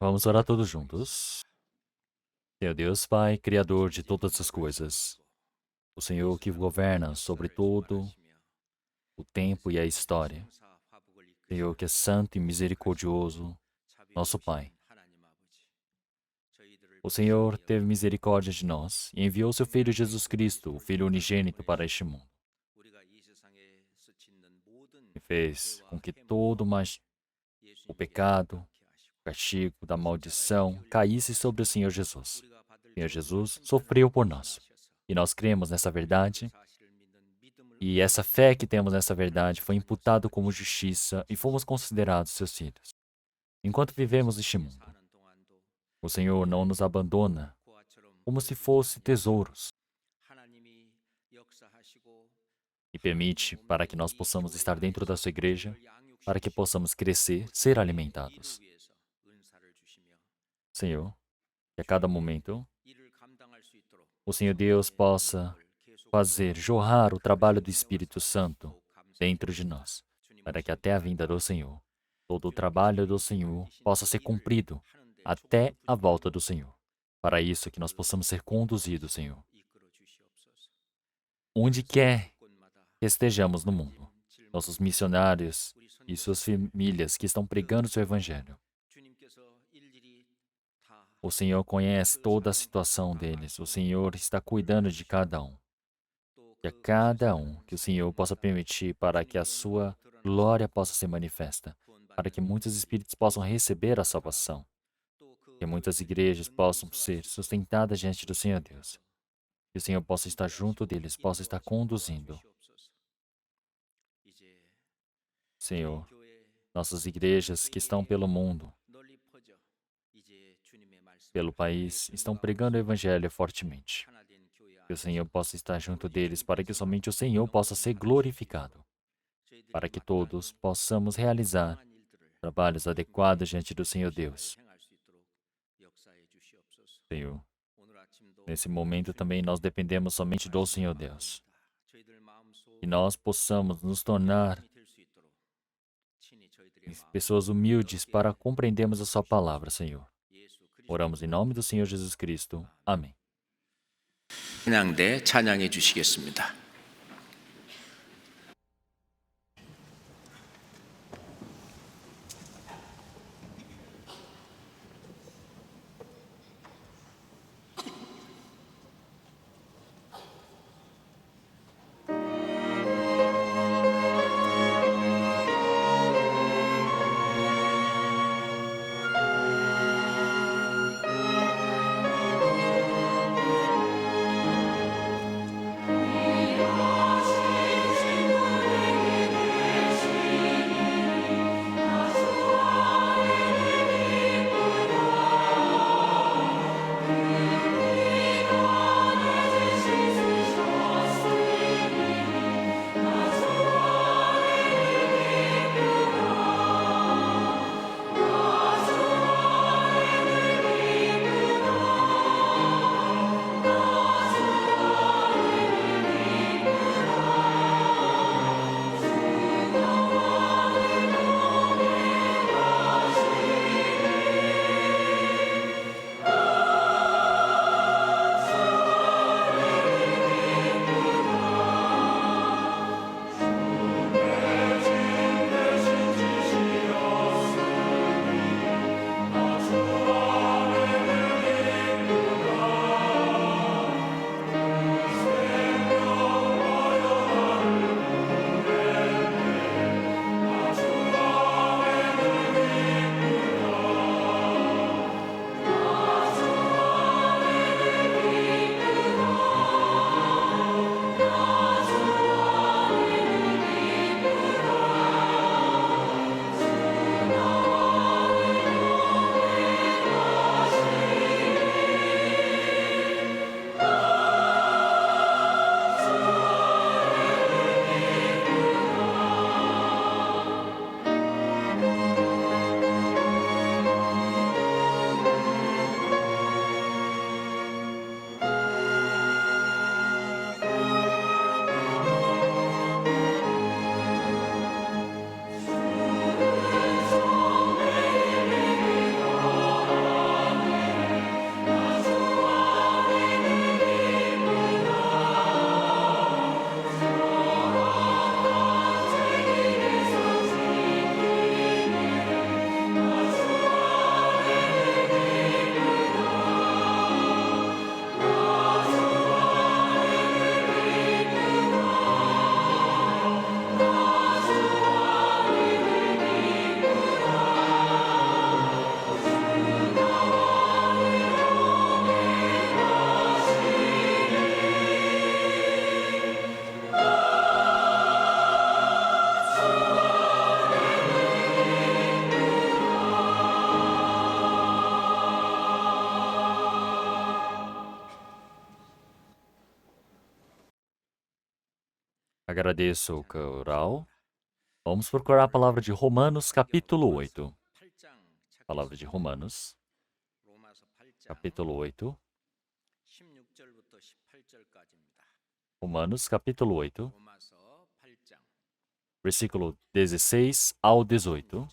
Vamos orar todos juntos. Senhor Deus Pai, Criador de todas as coisas, o Senhor que governa sobre todo o tempo e a história, Senhor que é santo e misericordioso, nosso Pai. O Senhor teve misericórdia de nós e enviou seu Filho Jesus Cristo, o Filho unigênito, para este mundo. E fez com que todo o pecado, o castigo da maldição caísse sobre o Senhor Jesus. O Senhor Jesus sofreu por nós. E nós cremos nessa verdade. E essa fé que temos nessa verdade foi imputado como justiça e fomos considerados seus filhos. Enquanto vivemos neste mundo, o Senhor não nos abandona como se fosse tesouros e permite para que nós possamos estar dentro da sua igreja, para que possamos crescer, ser alimentados. Senhor, que a cada momento o Senhor Deus possa fazer jorrar o trabalho do Espírito Santo dentro de nós, para que até a vinda do Senhor, todo o trabalho do Senhor possa ser cumprido até a volta do Senhor. Para isso que nós possamos ser conduzidos, Senhor, onde quer que estejamos no mundo. Nossos missionários e suas famílias que estão pregando o seu Evangelho. O Senhor conhece toda a situação deles. O Senhor está cuidando de cada um. E a cada um que o Senhor possa permitir para que a sua glória possa ser manifesta, para que muitos espíritos possam receber a salvação, que muitas igrejas possam ser sustentadas diante do Senhor Deus, que o Senhor possa estar junto deles, possa estar conduzindo. Senhor, nossas igrejas que estão pelo mundo, pelo país, estão pregando o Evangelho fortemente. Que o Senhor possa estar junto deles para que somente o Senhor possa ser glorificado, para que todos possamos realizar trabalhos adequados diante do Senhor Deus. Senhor, nesse momento também nós dependemos somente do Senhor Deus. Que nós possamos nos tornar pessoas humildes para compreendermos a Sua palavra, Senhor. Oramos em nome do Senhor Jesus Cristo. Amém. 찬양대 찬양해 주시겠습니다. Agradeço o coral. Vamos procurar a palavra de Romanos, capítulo 8. Palavra de Romanos, capítulo 8. Romanos, capítulo 8, versículo 16 ao 18.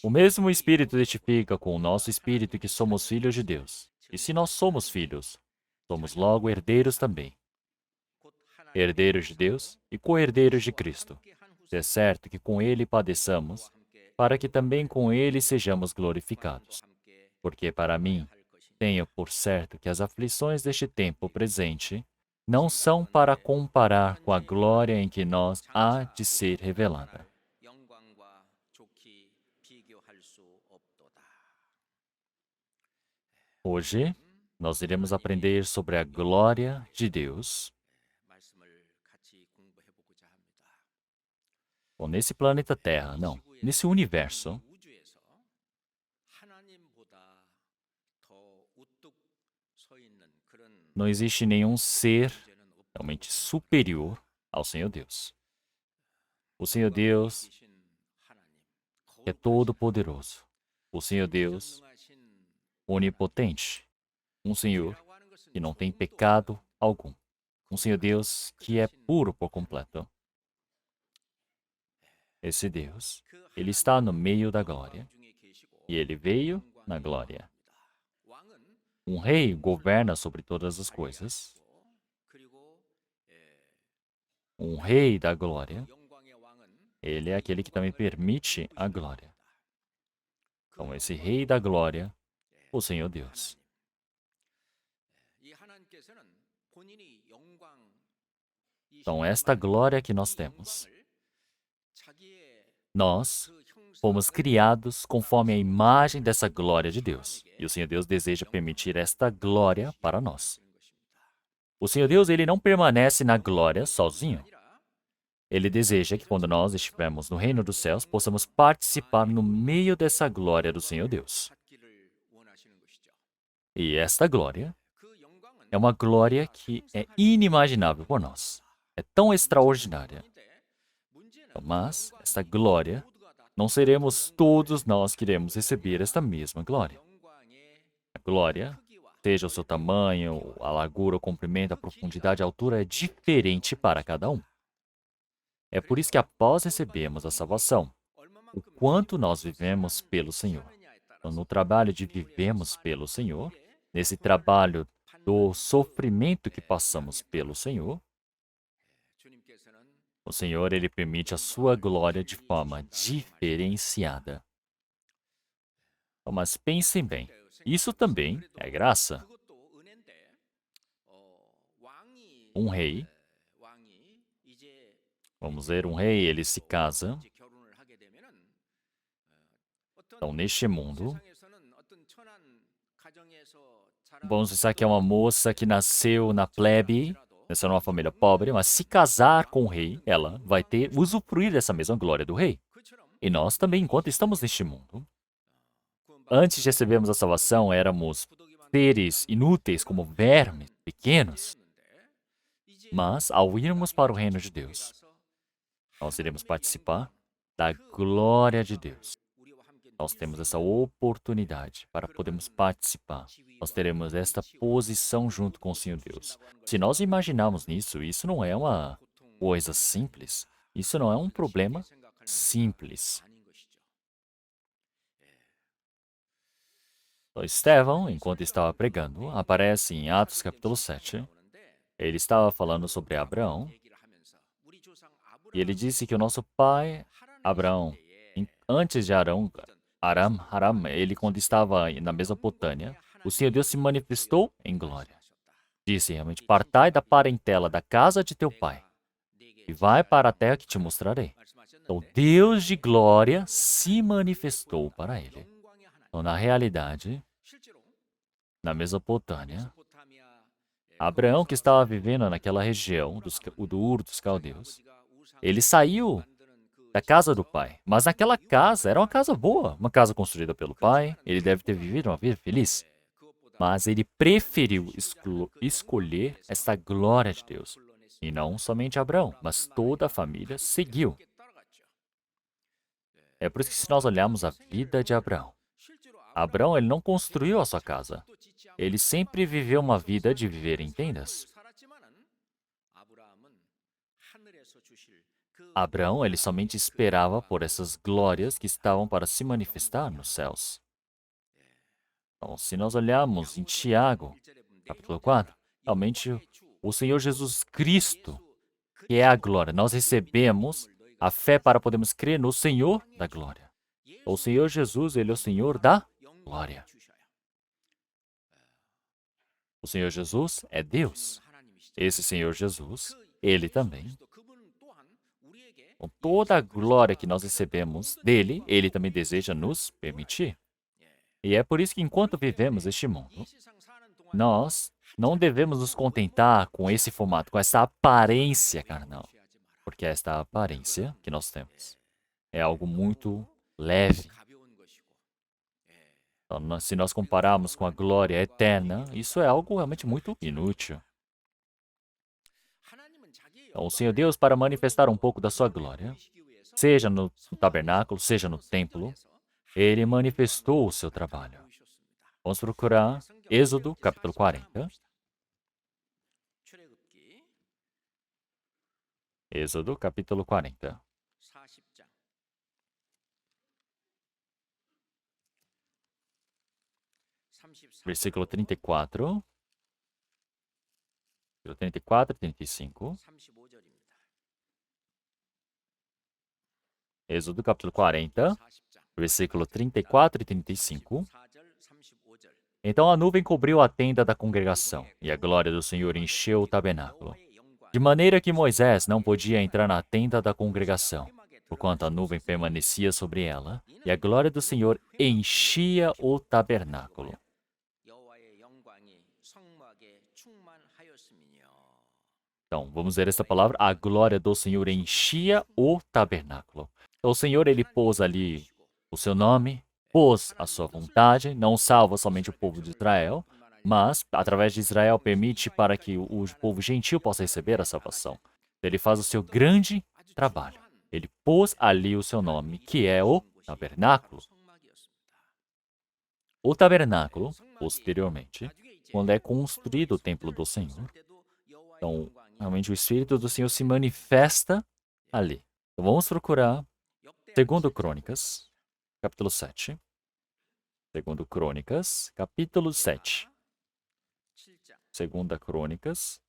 O mesmo Espírito testifica com o nosso espírito que somos filhos de Deus. E se nós somos filhos, somos logo herdeiros também. Herdeiros de Deus e co-herdeiros de Cristo. Se é certo que com Ele padeçamos, para que também com Ele sejamos glorificados. Porque para mim, tenho por certo que as aflições deste tempo presente não são para comparar com a glória em que nós há de ser revelada. Hoje, nós iremos aprender sobre a glória de Deus. Bom, nesse planeta Terra, não, nesse universo, não existe nenhum ser realmente superior ao Senhor Deus. O Senhor Deus é todo-poderoso. O Senhor Deus onipotente. Um Senhor que não tem pecado algum. Um Senhor Deus que é puro por completo. Esse Deus, Ele está no meio da glória. E Ele veio na glória. Um rei governa sobre todas as coisas. Um rei da glória, ele é aquele que também permite a glória. Então, esse rei da glória, o Senhor Deus. Então, esta glória que nós temos, nós fomos criados conforme a imagem dessa glória de Deus. E o Senhor Deus deseja permitir esta glória para nós. O Senhor Deus, Ele não permanece na glória sozinho. Ele deseja que quando nós estivermos no reino dos céus, possamos participar no meio dessa glória do Senhor Deus. E esta glória é uma glória que é inimaginável por nós. É tão extraordinária. Mas, esta glória, não seremos todos nós que iremos receber esta mesma glória. A glória, seja o seu tamanho, a largura, o comprimento, a profundidade, a altura, é diferente para cada um. É por isso que após recebermos a salvação, o quanto nós vivemos pelo Senhor. Então, no trabalho de vivemos pelo Senhor, nesse trabalho do sofrimento que passamos pelo Senhor, o Senhor, Ele permite a sua glória de forma diferenciada. Mas pensem bem, isso também é graça. Um rei, vamos ver, um rei, ele se casa. Então, neste mundo, vamos pensar que é uma moça que nasceu na plebe, nasceu numa família pobre, mas se casar com o rei, ela vai ter, usufruir dessa mesma glória do rei. E nós também, enquanto estamos neste mundo, antes de recebermos a salvação, éramos seres inúteis como vermes, pequenos. Mas, ao irmos para o reino de Deus, nós iremos participar da glória de Deus. Nós temos essa oportunidade para podermos participar. Nós teremos esta posição junto com o Senhor Deus. Se nós imaginarmos nisso, isso não é uma coisa simples. Isso não é um problema simples. Então, Estevão, enquanto estava pregando, aparece em Atos capítulo 7. Ele estava falando sobre Abraão. E ele disse que o nosso pai, Abraão, antes de Aram, ele quando estava na Mesopotâmia, o Senhor Deus se manifestou em glória. Disse realmente, partai da parentela da casa de teu pai e vai para a terra que te mostrarei. Então, Deus de glória se manifestou para ele. Então, na realidade, na Mesopotâmia, Abraão, que estava vivendo naquela região do Ur dos Caldeus, ele saiu da casa do pai. Mas naquela casa, era uma casa boa, uma casa construída pelo pai. Ele deve ter vivido uma vida feliz. Mas ele preferiu escolher essa glória de Deus. E não somente Abraão, mas toda a família seguiu. É por isso que se nós olharmos a vida de Abraão, Abraão ele não construiu a sua casa. Ele sempre viveu uma vida de viver em tendas. Abraão ele somente esperava por essas glórias que estavam para se manifestar nos céus. Então, se nós olharmos em Tiago, capítulo 4, realmente o Senhor Jesus Cristo, que é a glória, nós recebemos a fé para podermos crer no Senhor da glória. O Senhor Jesus, ele é o Senhor da glória. O Senhor Jesus é Deus. Esse Senhor Jesus, ele também, com toda a glória que nós recebemos dele, ele também deseja nos permitir. E é por isso que enquanto vivemos este mundo, nós não devemos nos contentar com esse formato, com essa aparência carnal. Porque esta aparência que nós temos é algo muito leve. Então, se nós compararmos com a glória eterna, isso é algo realmente muito inútil. Então, o Senhor Deus, para manifestar um pouco da sua glória, seja no tabernáculo, seja no templo, ele manifestou o seu trabalho. Vamos procurar Êxodo, capítulo 40. Êxodo, capítulo 40. Versículo 34. Versículo 34 e 35. Êxodo, capítulo 40, versículo 34 e 35. Então a nuvem cobriu a tenda da congregação, e a glória do Senhor encheu o tabernáculo. De maneira que Moisés não podia entrar na tenda da congregação, porquanto a nuvem permanecia sobre ela, e a glória do Senhor enchia o tabernáculo. Então, vamos ver essa palavra. A glória do Senhor enchia o tabernáculo. Então, o Senhor, ele pôs ali o seu nome, pôs a sua vontade, não salva somente o povo de Israel, mas, através de Israel, permite para que o povo gentil possa receber a salvação. Ele faz o seu grande trabalho. Ele pôs ali o seu nome, que é o tabernáculo. O tabernáculo, posteriormente, quando é construído o templo do Senhor, então, realmente o Espírito do Senhor se manifesta ali. Então, vamos procurar 2 Crônicas, capítulo 7. 2 Crônicas, capítulo 7. 2 Crônicas,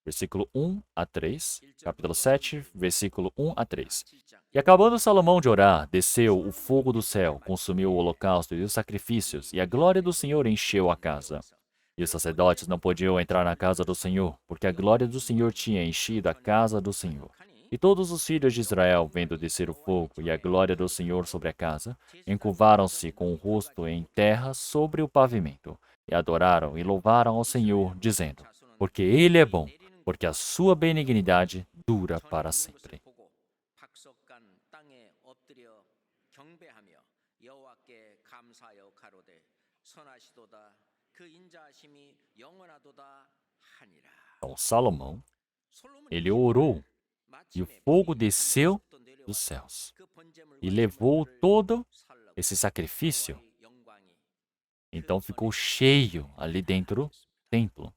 versículo 1 a 3. Capítulo 7, versículo 1 a 3. E acabando Salomão de orar, desceu o fogo do céu, consumiu o holocausto e os sacrifícios, e a glória do Senhor encheu a casa. E os sacerdotes não podiam entrar na casa do Senhor, porque a glória do Senhor tinha enchido a casa do Senhor. E todos os filhos de Israel, vendo descer o fogo e a glória do Senhor sobre a casa, encurvaram-se com o rosto em terra sobre o pavimento, e adoraram e louvaram ao Senhor, dizendo: porque Ele é bom, porque a sua benignidade dura para sempre. Então, Salomão, ele orou, e o fogo desceu dos céus, e levou todo esse sacrifício. Então, ficou cheio ali dentro do templo.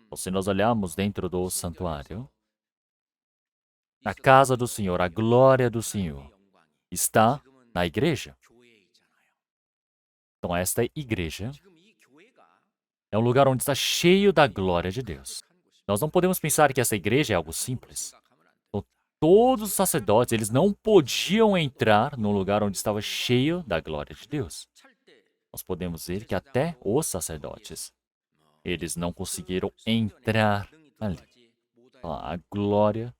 Então, se nós olharmos dentro do santuário, na casa do Senhor, a glória do Senhor está na igreja. Então, esta igreja é um lugar onde está cheio da glória de Deus. Nós não podemos pensar que essa igreja é algo simples. Então, todos os sacerdotes, eles não podiam entrar num lugar onde estava cheio da glória de Deus. Nós podemos ver que até os sacerdotes, eles não conseguiram entrar ali. A glória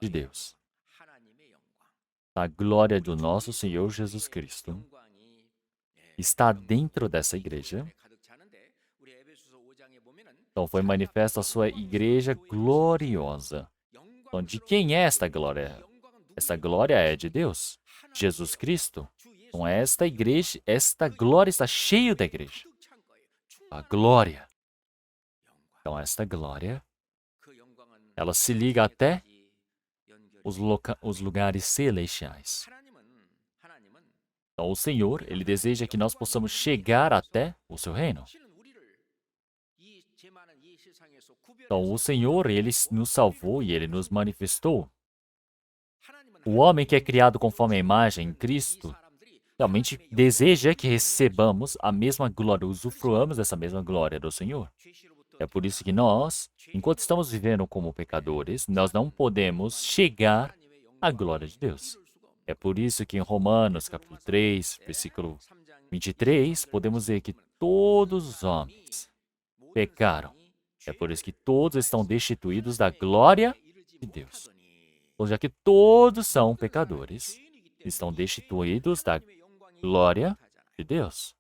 de Deus. A glória do nosso Senhor Jesus Cristo está dentro dessa igreja. Então foi manifesta a sua igreja gloriosa. Então, de quem é esta glória? Esta glória é de Deus, Jesus Cristo. Então, esta igreja, esta glória está cheia da igreja. A glória. Então, esta glória, ela se liga até os lugares celestiais. Então, o Senhor, Ele deseja que nós possamos chegar até o seu reino. Então, o Senhor, Ele nos salvou e Ele nos manifestou. O homem que é criado conforme a imagem em Cristo, realmente deseja que recebamos a mesma glória, usufruamos dessa mesma glória do Senhor. É por isso que nós, enquanto estamos vivendo como pecadores, nós não podemos chegar à glória de Deus. É por isso que em Romanos, capítulo 3, versículo 23, podemos ver que todos os homens pecaram. É por isso que todos estão destituídos da glória de Deus. Então, já que todos são pecadores, estão destituídos da glória de Deus.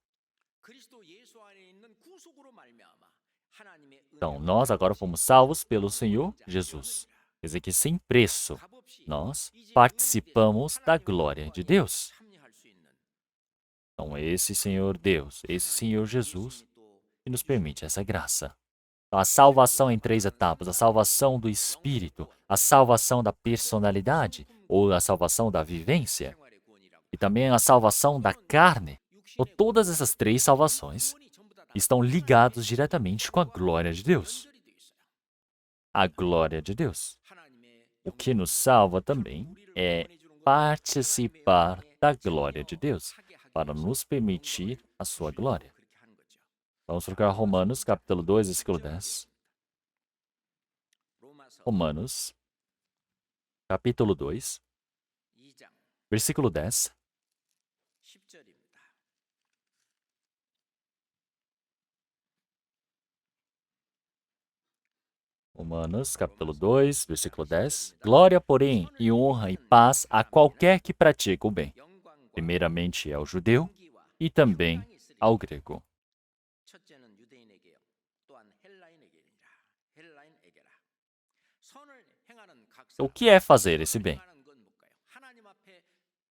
Então, nós agora fomos salvos pelo Senhor Jesus. Quer dizer que sem preço, nós participamos da glória de Deus. Então, esse Senhor Deus, esse Senhor Jesus, que nos permite essa graça. A salvação em 3 etapas: a salvação do espírito, a salvação da personalidade, ou a salvação da vivência, e também a salvação da carne. Então, todas essas 3 salvações estão ligadas diretamente com a glória de Deus. A glória de Deus. O que nos salva também é participar da glória de Deus, para nos permitir a sua glória. Vamos procurar Romanos, capítulo 2, versículo 10. Romanos, capítulo 2, versículo 10. Romanos, capítulo 2, versículo 10. Glória, porém, e honra e paz a qualquer que pratica o bem, primeiramente ao judeu e também ao grego. O que é fazer esse bem?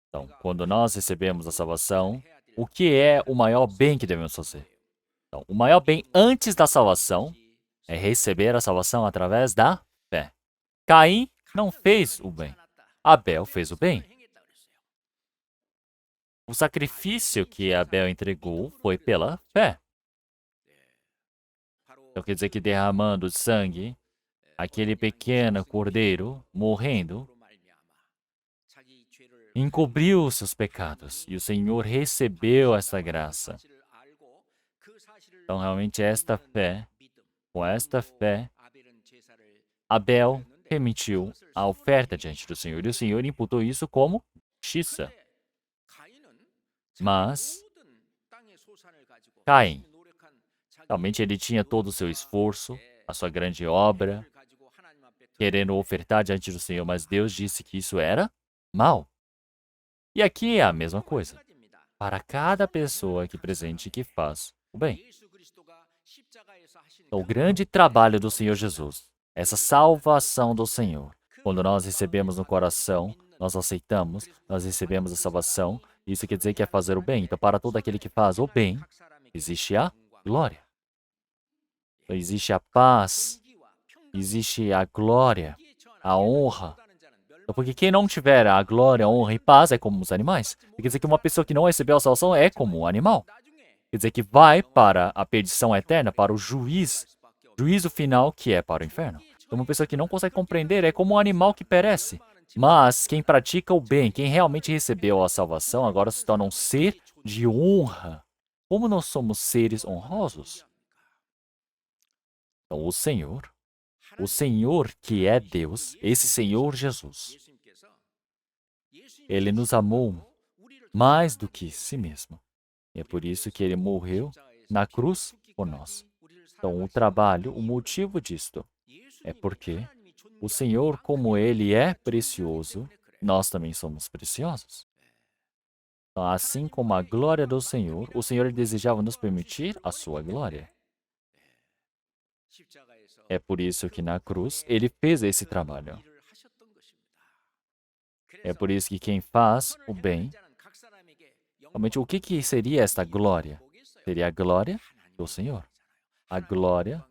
Então, quando nós recebemos a salvação, o que é o maior bem que devemos fazer? Então, o maior bem antes da salvação é receber a salvação através da fé. Caim não fez o bem. Abel fez o bem. O sacrifício que Abel entregou foi pela fé. Então, quer dizer que derramando sangue, aquele pequeno cordeiro, morrendo, encobriu os seus pecados, e o Senhor recebeu essa graça. Então, realmente, com esta fé, Abel permitiu a oferta diante do Senhor, e o Senhor imputou isso como justiça. Mas Caim, realmente ele tinha todo o seu esforço, a sua grande obra, querendo ofertar diante do Senhor, mas Deus disse que isso era mal. E aqui é a mesma coisa. Para cada pessoa aqui presente que faz o bem. O grande trabalho do Senhor Jesus, essa salvação do Senhor, quando nós recebemos no coração, nós aceitamos, nós recebemos a salvação, isso quer dizer que é fazer o bem. Então, para todo aquele que faz o bem, existe a glória. Então, existe a paz, existe a glória, a honra. Então, porque quem não tiver a glória, a honra e paz é como os animais. Quer dizer que uma pessoa que não recebeu a salvação é como um animal. Quer dizer que vai para a perdição eterna, para o juízo final, que é para o inferno. Então, uma pessoa que não consegue compreender é como um animal que perece. Mas quem pratica o bem, quem realmente recebeu a salvação, agora se torna um ser de honra. Como nós somos seres honrosos? Então, o Senhor que é Deus, esse Senhor Jesus, Ele nos amou mais do que si mesmo. E é por isso que Ele morreu na cruz por nós. Então, o trabalho, o motivo disto é porque o Senhor, como Ele é precioso, nós também somos preciosos. Então, assim como a glória do Senhor, o Senhor desejava nos permitir a sua glória. É por isso que na cruz Ele fez esse trabalho. É por isso que quem faz o bem, Realmente, o que seria esta glória? Seria a glória do Senhor. A glória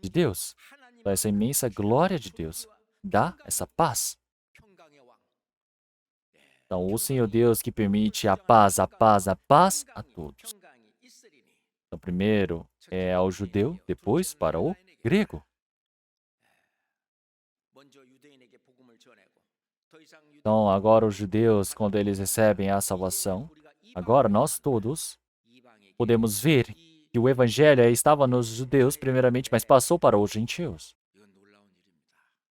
de Deus. Então, essa imensa glória de Deus dá essa paz. Então, o Senhor Deus que permite a paz, a paz, a paz a todos. Então, primeiro é ao judeu, depois para o grego. Então, agora os judeus, quando eles recebem a salvação, agora nós todos podemos ver que o evangelho estava nos judeus primeiramente, mas passou para os gentios.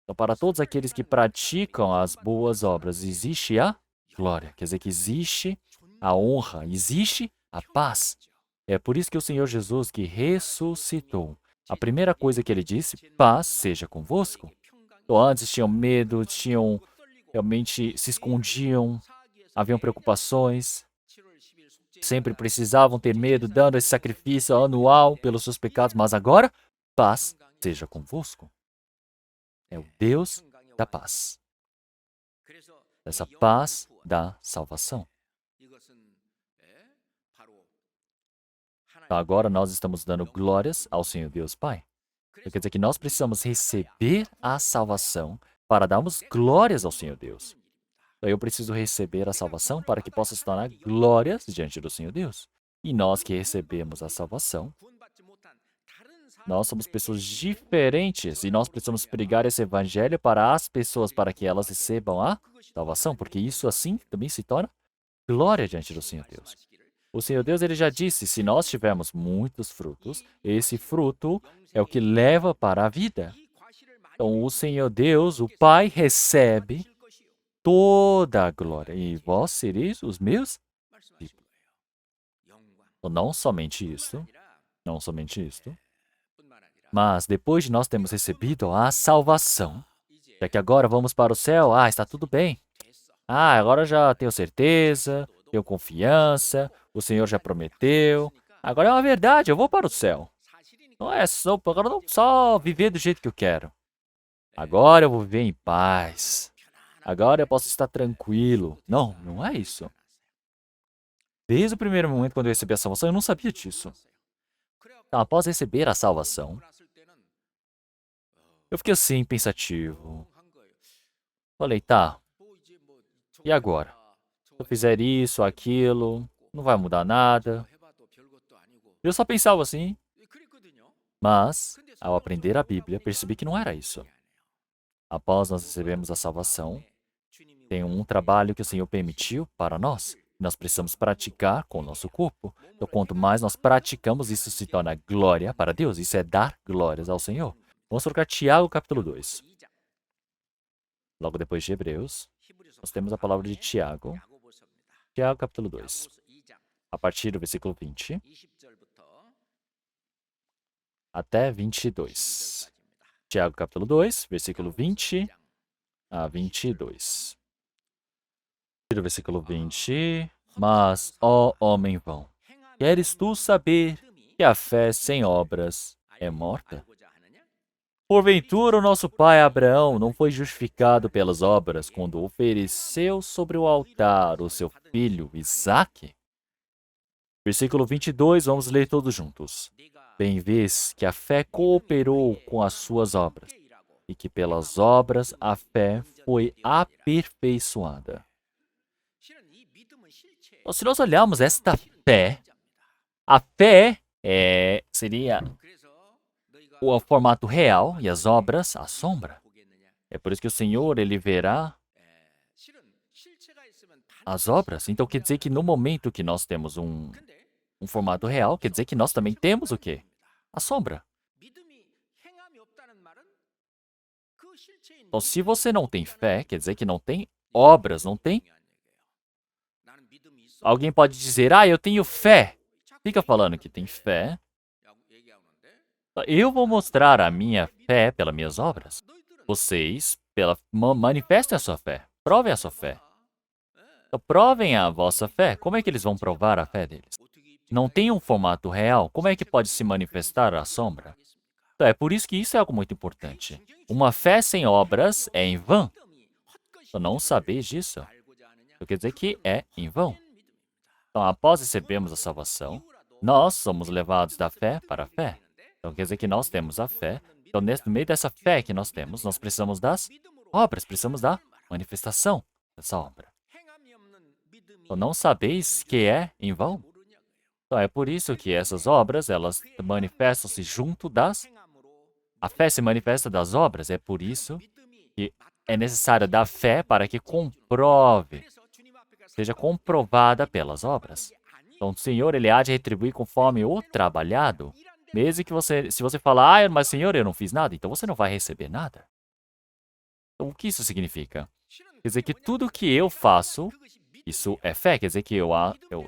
Então, para todos aqueles que praticam as boas obras, existe a glória. Quer dizer que existe a honra, existe a paz. É por isso que o Senhor Jesus, que ressuscitou, a primeira coisa que ele disse, paz seja convosco. Então, antes tinham medo, realmente se escondiam, haviam preocupações, sempre precisavam ter medo, dando esse sacrifício anual pelos seus pecados, mas agora, paz seja convosco. É o Deus da paz. Essa paz da salvação. Então, agora nós estamos dando glórias ao Senhor Deus Pai. Quer dizer que nós precisamos receber a salvação para darmos glórias ao Senhor Deus. Então, eu preciso receber a salvação para que possa se tornar glórias diante do Senhor Deus. E nós que recebemos a salvação, nós somos pessoas diferentes e nós precisamos pregar esse evangelho para as pessoas, para que elas recebam a salvação, porque isso assim também se torna glória diante do Senhor Deus. O Senhor Deus, ele já disse, se nós tivermos muitos frutos, esse fruto é o que leva para a vida. Então, o Senhor Deus, o Pai, recebe toda a glória, e vós sereis os meus discípulos. Então, não somente isso, mas depois de nós termos recebido a salvação, já que agora vamos para o céu, está tudo bem. Agora já tenho certeza, tenho confiança, o Senhor já prometeu. Agora é uma verdade, eu vou para o céu. Não é só, agora não só viver do jeito que eu quero. Agora eu vou viver em paz. Agora eu posso estar tranquilo. Não, não é isso. Desde o primeiro momento, quando eu recebi a salvação, eu não sabia disso. Então, após receber a salvação, eu fiquei assim, pensativo. Falei, tá, e agora? Se eu fizer isso, aquilo, não vai mudar nada. Eu só pensava assim. Mas, ao aprender a Bíblia, percebi que não era isso. Após nós recebemos a salvação, tem um trabalho que o Senhor permitiu para nós. Nós precisamos praticar com o nosso corpo. Então, quanto mais nós praticamos, isso se torna glória para Deus. Isso é dar glórias ao Senhor. Vamos trocar Tiago, capítulo 2. Logo depois de Hebreus, nós temos a palavra de Tiago. Tiago, capítulo 2. A partir do versículo 20 até 22. Tiago, capítulo 2, versículo 20 a 22. Do versículo 20. Mas, ó homem vão, queres tu saber que a fé sem obras é morta? Porventura, o nosso pai Abraão não foi justificado pelas obras quando ofereceu sobre o altar o seu filho Isaque? Versículo 22, vamos ler todos juntos. Bem vês que a fé cooperou com as suas obras, e que pelas obras a fé foi aperfeiçoada. Então, se nós olharmos esta fé, a fé seria o formato real e as obras a sombra. É por isso que o Senhor, ele verá as obras. Então, quer dizer que no momento que nós temos um formato real, quer dizer que nós também temos o quê? A sombra. Então, se você não tem fé, quer dizer que não tem obras, não tem. Alguém pode dizer, eu tenho fé. Fica falando que tem fé. Eu vou mostrar a minha fé pelas minhas obras. Vocês, manifestem a sua fé. Provem a sua fé. Então, provem a vossa fé. Como é que eles vão provar a fé deles? Não tem um formato real. Como é que pode se manifestar a sombra? Então, é por isso que isso é algo muito importante. Uma fé sem obras é em vão. Então, não saber disso, quer dizer que é em vão. Então, após recebermos a salvação, nós somos levados da fé para a fé. Então, quer dizer que nós temos a fé. Então, no meio dessa fé que nós temos, nós precisamos das obras, precisamos da manifestação dessa obra. Então, não sabeis que é em vão? Então, é por isso que essas obras, elas manifestam-se junto das... A fé se manifesta das obras, é por isso que é necessário da fé para que comprove, seja comprovada pelas obras. Então, o Senhor, Ele há de retribuir conforme o trabalhado, mesmo que se você falar, mas Senhor, eu não fiz nada, então você não vai receber nada. Então, o que isso significa? Quer dizer que tudo que eu faço, isso é fé, quer dizer que eu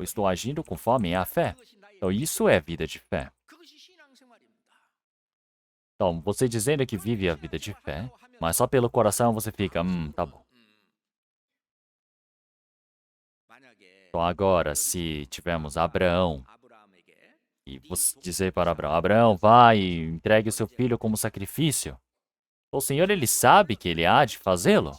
estou agindo conforme a fé. Então, isso é vida de fé. Então, você dizendo que vive a vida de fé, mas só pelo coração você fica, tá bom. Então, agora, se tivermos Abraão, e você dizer para Abraão, Abraão, vai e entregue o seu filho como sacrifício. O Senhor, Ele sabe que Ele há de fazê-lo.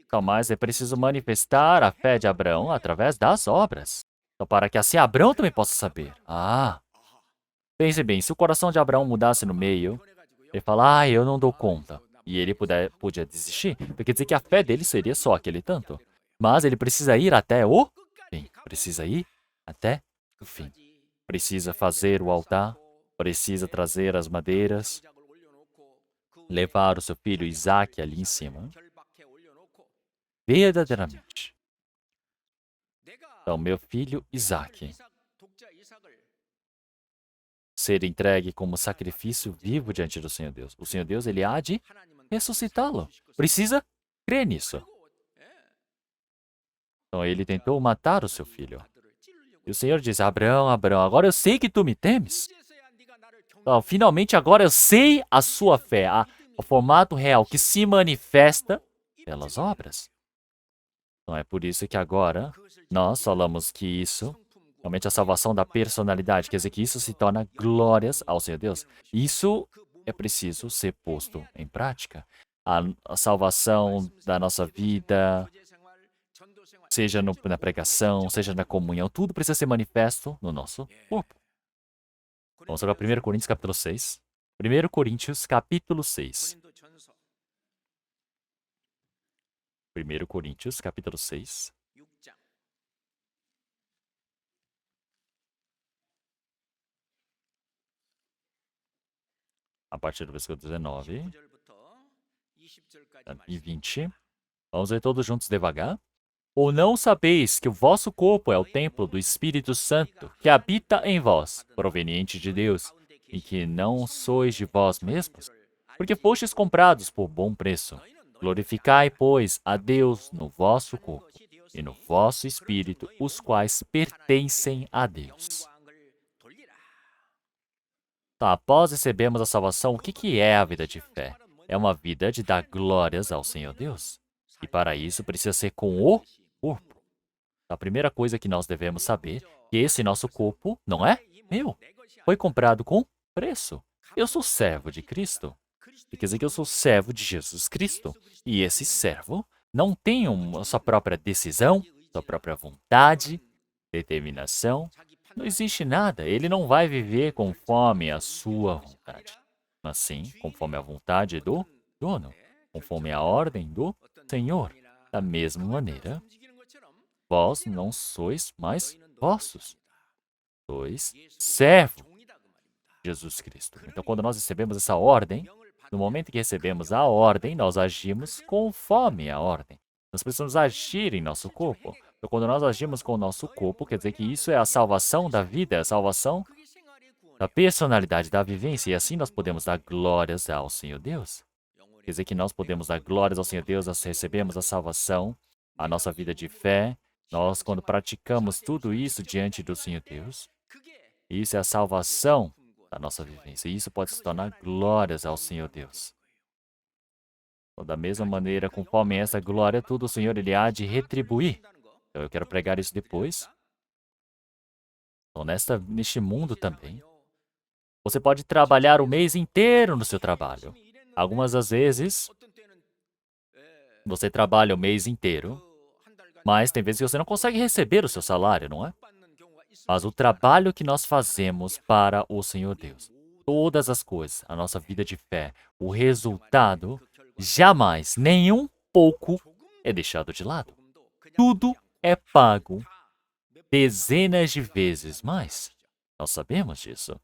Então, mas é preciso manifestar a fé de Abraão através das obras. Então, para que assim Abraão também possa saber. Pense bem, se o coração de Abraão mudasse no meio, ele fala, eu não dou conta, e ele podia desistir, quer dizer que a fé dele seria só aquele tanto. Mas ele precisa ir até o fim. Precisa ir até o fim. Precisa fazer o altar, precisa trazer as madeiras, levar o seu filho Isaac ali em cima. Verdadeiramente. Então, meu filho Isaac ser entregue como sacrifício vivo diante do Senhor Deus. O Senhor Deus, Ele há de ressuscitá-lo. Precisa crer nisso. Então, ele tentou matar o seu filho. E o Senhor diz, Abraão, Abraão, agora eu sei que tu me temes. Então, finalmente, agora eu sei a sua fé, o formato real que se manifesta pelas obras. Então, é por isso que agora nós falamos que isso, realmente a salvação da personalidade, quer dizer que isso se torna glórias ao Senhor Deus. Isso é preciso ser posto em prática. A salvação da nossa vida, seja na pregação, seja na comunhão, tudo precisa ser manifesto no nosso corpo. Vamos agora para 1 Coríntios capítulo 6. 1 Coríntios capítulo 6. 1 Coríntios capítulo 6. A partir do versículo 19 e 20. Vamos ler todos juntos devagar. Ou não sabeis que o vosso corpo é o templo do Espírito Santo, que habita em vós, proveniente de Deus, e que não sois de vós mesmos? Porque fostes comprados por bom preço. Glorificai, pois, a Deus no vosso corpo e no vosso espírito, os quais pertencem a Deus. Então, após recebermos a salvação, o que é a vida de fé? É uma vida de dar glórias ao Senhor Deus. E para isso precisa ser com o corpo. A primeira coisa que nós devemos saber é que esse nosso corpo não é meu. Foi comprado com preço. Eu sou servo de Cristo. Quer dizer que eu sou servo de Jesus Cristo. E esse servo não tem a sua própria decisão, sua própria vontade, determinação. Não existe nada. Ele não vai viver conforme a sua vontade, mas sim conforme a vontade do dono, conforme a ordem do Senhor. Da mesma maneira, vós não sois mais vossos, sois servo de Jesus Cristo. Então, quando nós recebemos essa ordem, no momento que recebemos a ordem, nós agimos conforme a ordem. Nós precisamos agir em nosso corpo. Então, quando nós agimos com o nosso corpo, quer dizer que isso é a salvação da vida, é a salvação da personalidade, da vivência, e assim nós podemos dar glórias ao Senhor Deus. Quer dizer que nós podemos dar glórias ao Senhor Deus, nós recebemos a salvação, a nossa vida de fé. Nós, quando praticamos tudo isso diante do Senhor Deus, isso é a salvação da nossa vivência. E isso pode se tornar glórias ao Senhor Deus. Então, da mesma maneira, conforme essa glória, tudo o Senhor Ele há de retribuir. Então, eu quero pregar isso depois. Então, neste mundo também, você pode trabalhar o mês inteiro no seu trabalho. Algumas das vezes, você trabalha o mês inteiro Mas tem vezes que você não consegue receber o seu salário, não é? Mas o trabalho que nós fazemos para o Senhor Deus, todas as coisas, a nossa vida de fé, o resultado, jamais, nenhum pouco é deixado de lado. Tudo é pago dezenas de vezes mais. Nós sabemos disso.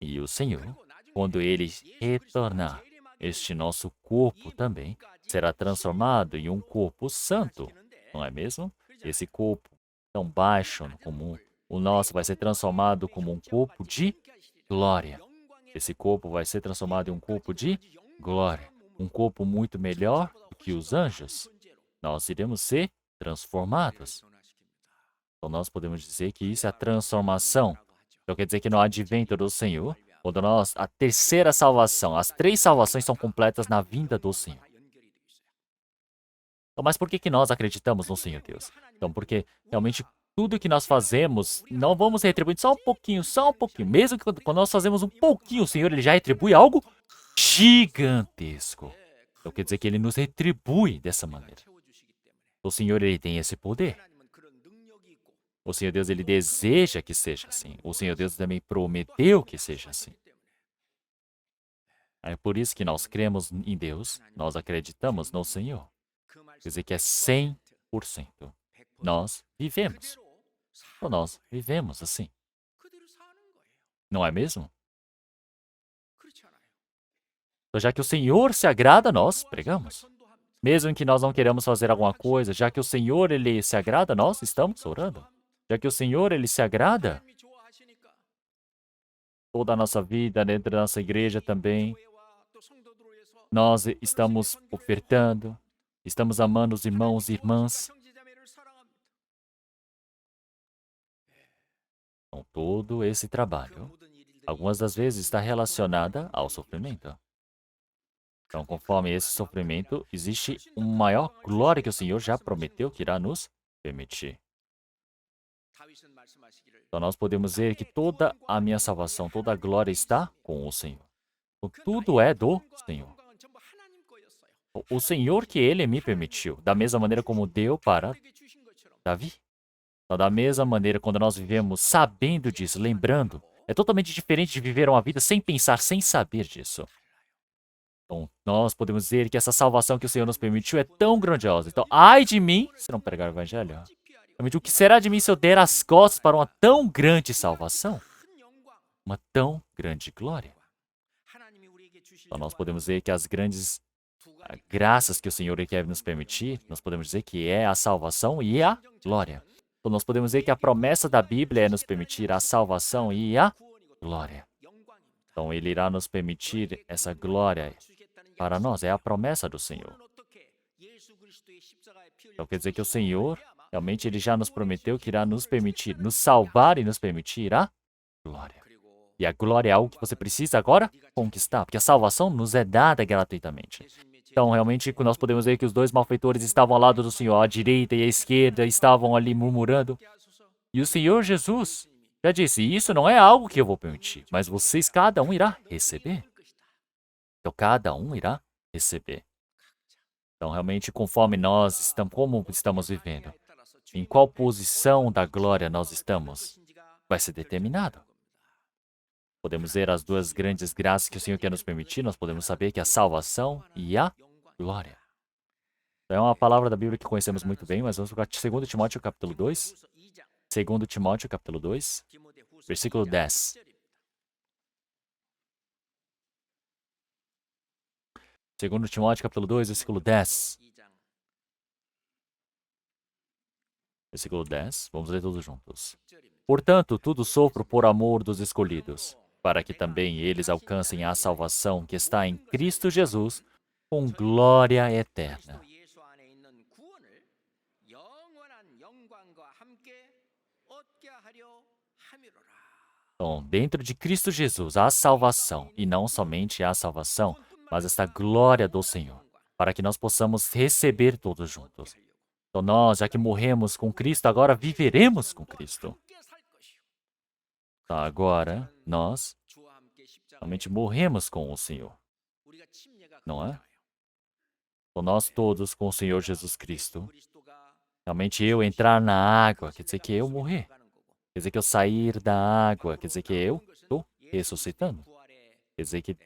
E o Senhor, quando Ele retornar, este nosso corpo também será transformado em um corpo santo, não é mesmo? Esse corpo tão baixo como o nosso vai ser transformado como um corpo de glória. Esse corpo vai ser transformado em um corpo de glória. Um corpo muito melhor do que os anjos. Nós iremos ser transformados. Então, nós podemos dizer que isso é a transformação. Então, quer dizer que no advento do Senhor, quando a terceira salvação, as três salvações são completas na vinda do Senhor. Então, mas por que nós acreditamos no Senhor Deus? Então, porque realmente tudo que nós fazemos, não vamos retribuir só um pouquinho. Mesmo que quando nós fazemos um pouquinho, o Senhor ele já retribui algo gigantesco. Então, quer dizer que ele nos retribui dessa maneira. O Senhor ele tem esse poder. O Senhor Deus, ele deseja que seja assim. O Senhor Deus também prometeu que seja assim. É por isso que nós cremos em Deus, nós acreditamos no Senhor. Quer dizer que é 100%. Nós vivemos. Ou nós vivemos assim. Não é mesmo? Então, já que o Senhor se agrada, nós pregamos. Mesmo que nós não queremos fazer alguma coisa, já que o Senhor ele se agrada, nós estamos orando. Já que o Senhor ele se agrada, toda a nossa vida dentro da nossa igreja também, nós estamos ofertando, estamos amando os irmãos e irmãs. Então, todo esse trabalho, algumas das vezes está relacionada ao sofrimento. Então, conforme esse sofrimento, existe uma maior glória que o Senhor já prometeu que irá nos permitir. Então, nós podemos ver que toda a minha salvação, toda a glória está com o Senhor. Então, tudo é do Senhor. O Senhor que Ele me permitiu, da mesma maneira como deu para Davi. Então, da mesma maneira, quando nós vivemos sabendo disso, lembrando, é totalmente diferente de viver uma vida sem pensar, sem saber disso. Então, nós podemos dizer que essa salvação que o Senhor nos permitiu é tão grandiosa. Então, ai de mim se não pregar o Evangelho. Realmente, o que será de mim se eu der as costas para uma tão grande salvação? Uma tão grande glória. Então, nós podemos dizer que as grandes graças que o Senhor quer nos permitir, nós podemos dizer que é a salvação e a glória. Então, nós podemos dizer que a promessa da Bíblia é nos permitir a salvação e a glória. Então, Ele irá nos permitir essa glória para nós. É a promessa do Senhor. Então, quer dizer que o Senhor, realmente, Ele já nos prometeu que irá nos permitir, nos salvar e nos permitir a glória. E a glória é algo que você precisa agora conquistar, porque a salvação nos é dada gratuitamente. Então, realmente, nós podemos ver que os dois malfeitores estavam ao lado do Senhor, a direita e a esquerda, estavam ali murmurando. E o Senhor Jesus já disse, isso não é algo que eu vou permitir, mas vocês, cada um irá receber. Então, cada um irá receber. Então, realmente, conforme nós estamos, como estamos vivendo, em qual posição da glória nós estamos, vai ser determinado. Podemos ver as duas grandes graças que o Senhor quer nos permitir, nós podemos saber que a salvação e a glória. Então, é uma palavra da Bíblia que conhecemos muito bem, mas vamos para 2 Timóteo capítulo 2. 2 Timóteo capítulo 2, versículo 10. 2 Timóteo capítulo 2, versículo 10. Versículo 10, vamos ler todos juntos. Portanto, tudo sofro por amor dos escolhidos, para que também eles alcancem a salvação que está em Cristo Jesus, com glória eterna. Então, dentro de Cristo Jesus, há salvação, e não somente a salvação, mas esta glória do Senhor, para que nós possamos receber todos juntos. Então, nós, já que morremos com Cristo, agora viveremos com Cristo. Então, agora, nós realmente morremos com o Senhor, não é? Então, nós todos com o Senhor Jesus Cristo, Realmente eu entrar na água, quer dizer que eu morrer. Quer dizer que eu sair da água, quer dizer que eu estou ressuscitando. Quer dizer que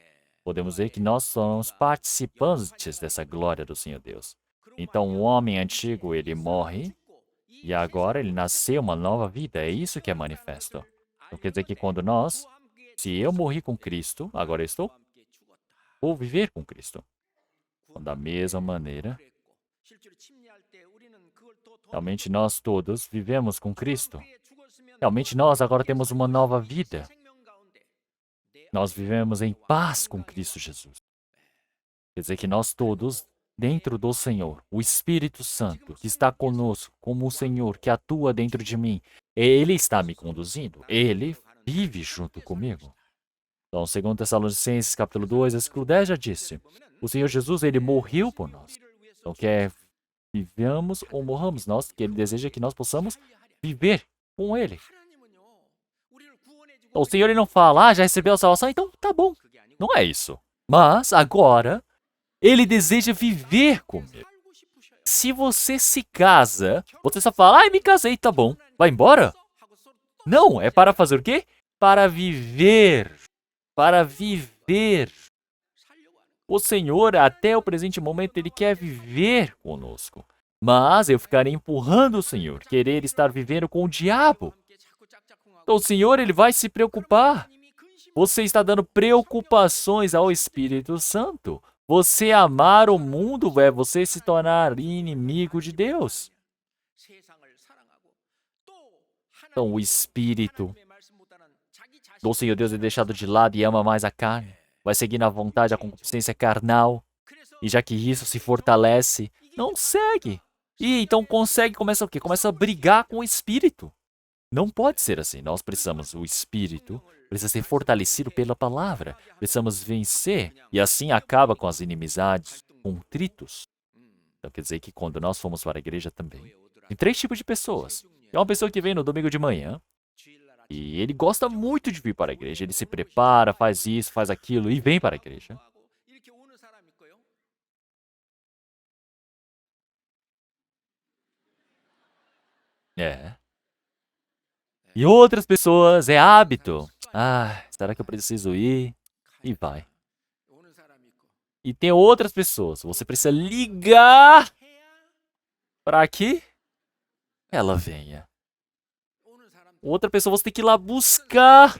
podemos dizer que nós somos participantes dessa glória do Senhor Deus. Então o homem antigo, ele morre e agora ele nasceu uma nova vida. É isso que é manifesto. Então quer dizer que quando nós, se eu morri com Cristo, agora eu estou, vou viver com Cristo. Então, da mesma maneira, realmente nós todos vivemos com Cristo. Realmente nós agora temos uma nova vida. Nós vivemos em paz com Cristo Jesus. Quer dizer que nós todos, dentro do Senhor, o Espírito Santo que está conosco, como o Senhor que atua dentro de mim, Ele está me conduzindo. Ele vive junto comigo. Então, segundo Tessalonicenses, capítulo 2, versículo 10, já disse, o Senhor Jesus, Ele morreu por nós. Então, quer vivamos ou morramos, que Ele deseja que nós possamos viver com Ele. Então, o Senhor ele não fala, já recebeu a salvação, então tá bom. Não é isso. Mas, agora, Ele deseja viver comigo. Se você se casa, você só fala, me casei, tá bom. Vai embora? Não, é para fazer o quê? Para viver. Para viver. O Senhor, até o presente momento, Ele quer viver conosco. Mas eu ficarei empurrando o Senhor, querer estar vivendo com o diabo. Então o Senhor, Ele vai se preocupar. Você está dando preocupações ao Espírito Santo. Você amar o mundo é você se tornar inimigo de Deus. Então o Espírito do Senhor Deus é deixado de lado e ama mais a carne. Vai seguir na vontade, a concupiscência carnal. E já que isso se fortalece, não segue. E então começa o quê? Começa a brigar com o Espírito. Não pode ser assim. Nós precisamos, o Espírito precisa ser fortalecido pela palavra. Precisamos vencer. E assim acaba com as inimizades, contritos. Então quer dizer que quando nós fomos para a igreja também, tem 3 tipos de pessoas. É uma pessoa que vem no domingo de manhã, e ele gosta muito de vir para a igreja. Ele se prepara, faz isso, faz aquilo e vem para a igreja. É. E outras pessoas, é hábito. Será que eu preciso ir? E vai. E tem outras pessoas, você precisa ligar para que ela venha. Outra pessoa você tem que ir lá buscar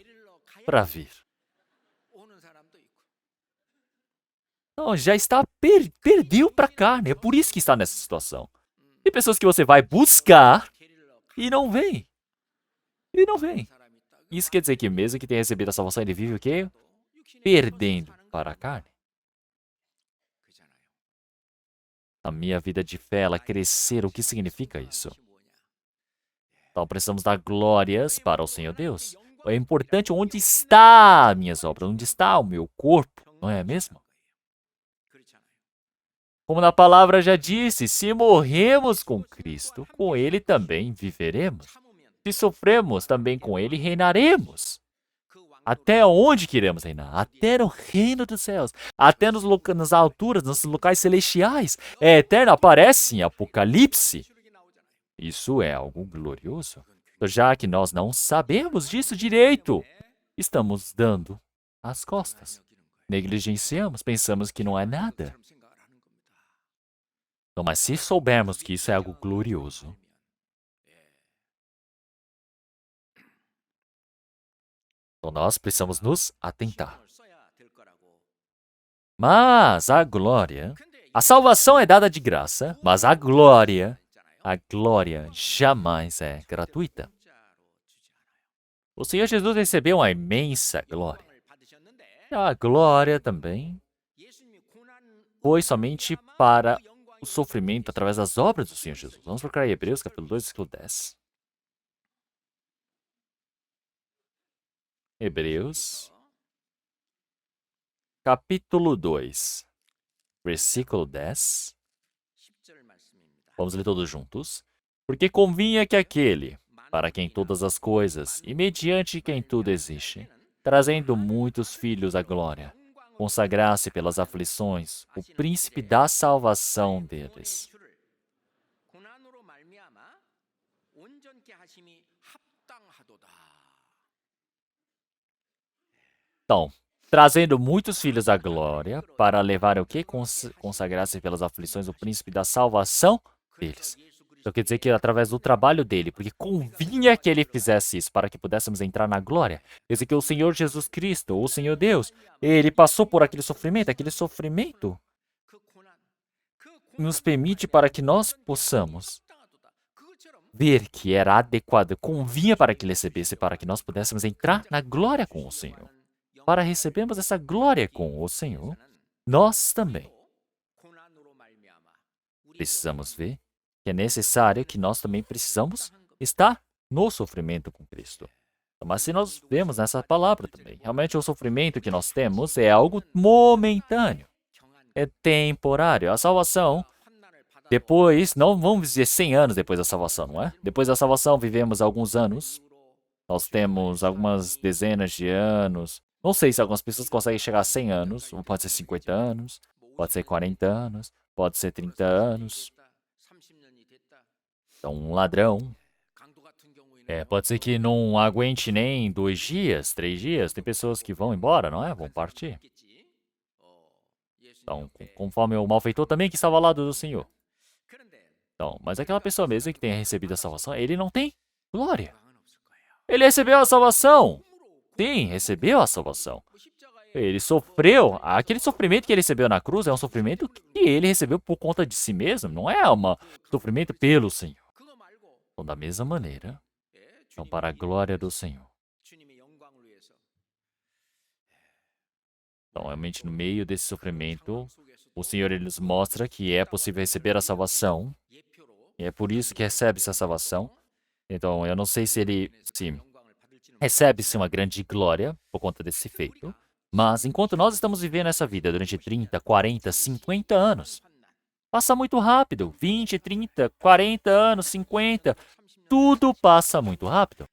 para vir. Não, já está perdeu para a carne. É por isso que está nessa situação. Tem pessoas que você vai buscar e não vem. E não vem. Isso quer dizer que mesmo que tenha recebido a salvação, ele vive o quê? Perdendo para a carne. A minha vida de fé, ela crescer, o que significa isso? Então precisamos dar glórias para o Senhor Deus. É importante onde está as minhas obras, onde está o meu corpo, não é mesmo? Como na palavra já disse, se morremos com Cristo, com Ele também viveremos. Se sofremos, também com Ele reinaremos. Até onde queremos reinar? Até no reino dos céus. Até nas alturas, nos locais celestiais. É eterno, aparece em Apocalipse. Isso é algo glorioso. Já que nós não sabemos disso direito, estamos dando as costas. Negligenciamos, pensamos que não é nada. Então, mas se soubermos que isso é algo glorioso, então nós precisamos nos atentar. Mas a glória, a salvação é dada de graça, mas a glória jamais é gratuita. O Senhor Jesus recebeu uma imensa glória. A glória também foi somente para o sofrimento através das obras do Senhor Jesus. Vamos procurar Hebreus, capítulo 2, versículo 10. Hebreus, capítulo 2, versículo 10. Vamos ler todos juntos. Porque convinha que aquele, para quem todas as coisas, e mediante quem tudo existe, trazendo muitos filhos à glória, consagrasse pelas aflições o príncipe da salvação deles. Então, trazendo muitos filhos à glória, para levar o quê? Consagrar-se pelas aflições o príncipe da salvação deles. Então quer dizer que através do trabalho dele, porque convinha que ele fizesse isso para que pudéssemos entrar na glória. Quer dizer que o Senhor Jesus Cristo, o Senhor Deus, ele passou por aquele sofrimento nos permite para que nós possamos ver que era adequado, convinha para que ele recebesse, para que nós pudéssemos entrar na glória com o Senhor. Para recebermos essa glória com o Senhor, nós também precisamos ver que é necessário que nós também precisamos estar no sofrimento com Cristo. Mas se nós vemos nessa palavra também, realmente o sofrimento que nós temos é algo momentâneo, é temporário. A salvação, depois, não vamos dizer 100 anos depois da salvação, não é? Depois da salvação vivemos alguns anos, nós temos algumas dezenas de anos. Não sei se algumas pessoas conseguem chegar a 100 anos, ou pode ser 50 anos, pode ser 40 anos, pode ser 30 anos. Então, um ladrão, pode ser que não aguente nem 2 dias, 3 dias. Tem pessoas que vão embora, não é? Vão partir. Então, conforme o malfeitor também que estava ao lado do Senhor. Então, mas aquela pessoa mesmo que tenha recebido a salvação, ele não tem glória. Ele recebeu a salvação. Sim, recebeu a salvação. Ele sofreu. Aquele sofrimento que ele recebeu na cruz é um sofrimento que ele recebeu por conta de si mesmo. Não é um sofrimento pelo Senhor. Então, da mesma maneira, então, para a glória do Senhor. Então, realmente, no meio desse sofrimento, o Senhor ele nos mostra que é possível receber a salvação. E é por isso que recebe essa salvação. Então, eu não sei se ele recebe-se uma grande glória por conta desse feito. Mas, enquanto nós estamos vivendo essa vida durante 30, 40, 50 anos, passa muito rápido. 20, 30, 40 anos, 50. Tudo passa muito rápido.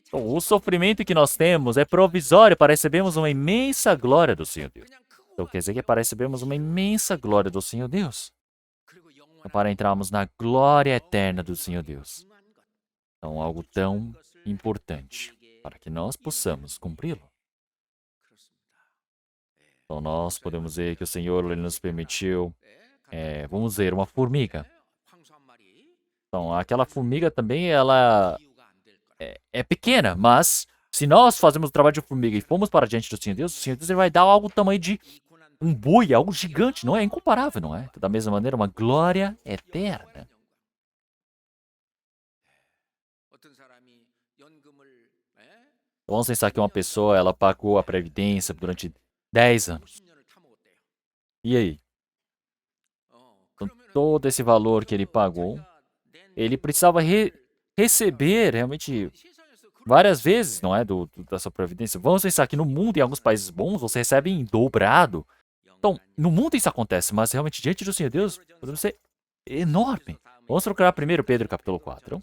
Então, o sofrimento que nós temos é provisório para recebermos uma imensa glória do Senhor Deus. Então, quer dizer que é para recebermos uma imensa glória do Senhor Deus. Para entrarmos na glória eterna do Senhor Deus. Então, algo tão importante para que nós possamos cumpri-lo. Então, nós podemos ver que o Senhor ele nos permitiu, vamos ver, uma formiga. Então, aquela formiga também, ela é pequena, mas se nós fazemos o trabalho de formiga e formos para diante do Senhor Deus, o Senhor Deus ele vai dar algo do tamanho de um boi, algo gigante, não é? É incomparável, não é? Da mesma maneira, uma glória eterna. Vamos pensar que uma pessoa, ela pagou a previdência durante 10 anos. E aí? Então, todo esse valor que ele pagou, ele precisava receber realmente várias vezes, não é? Da sua previdência. Vamos pensar que no mundo, em alguns países bons, você recebe em dobrado. Então, no mundo isso acontece, mas realmente diante do Senhor Deus, podemos ser enorme. Vamos procurar 1 Pedro capítulo 4.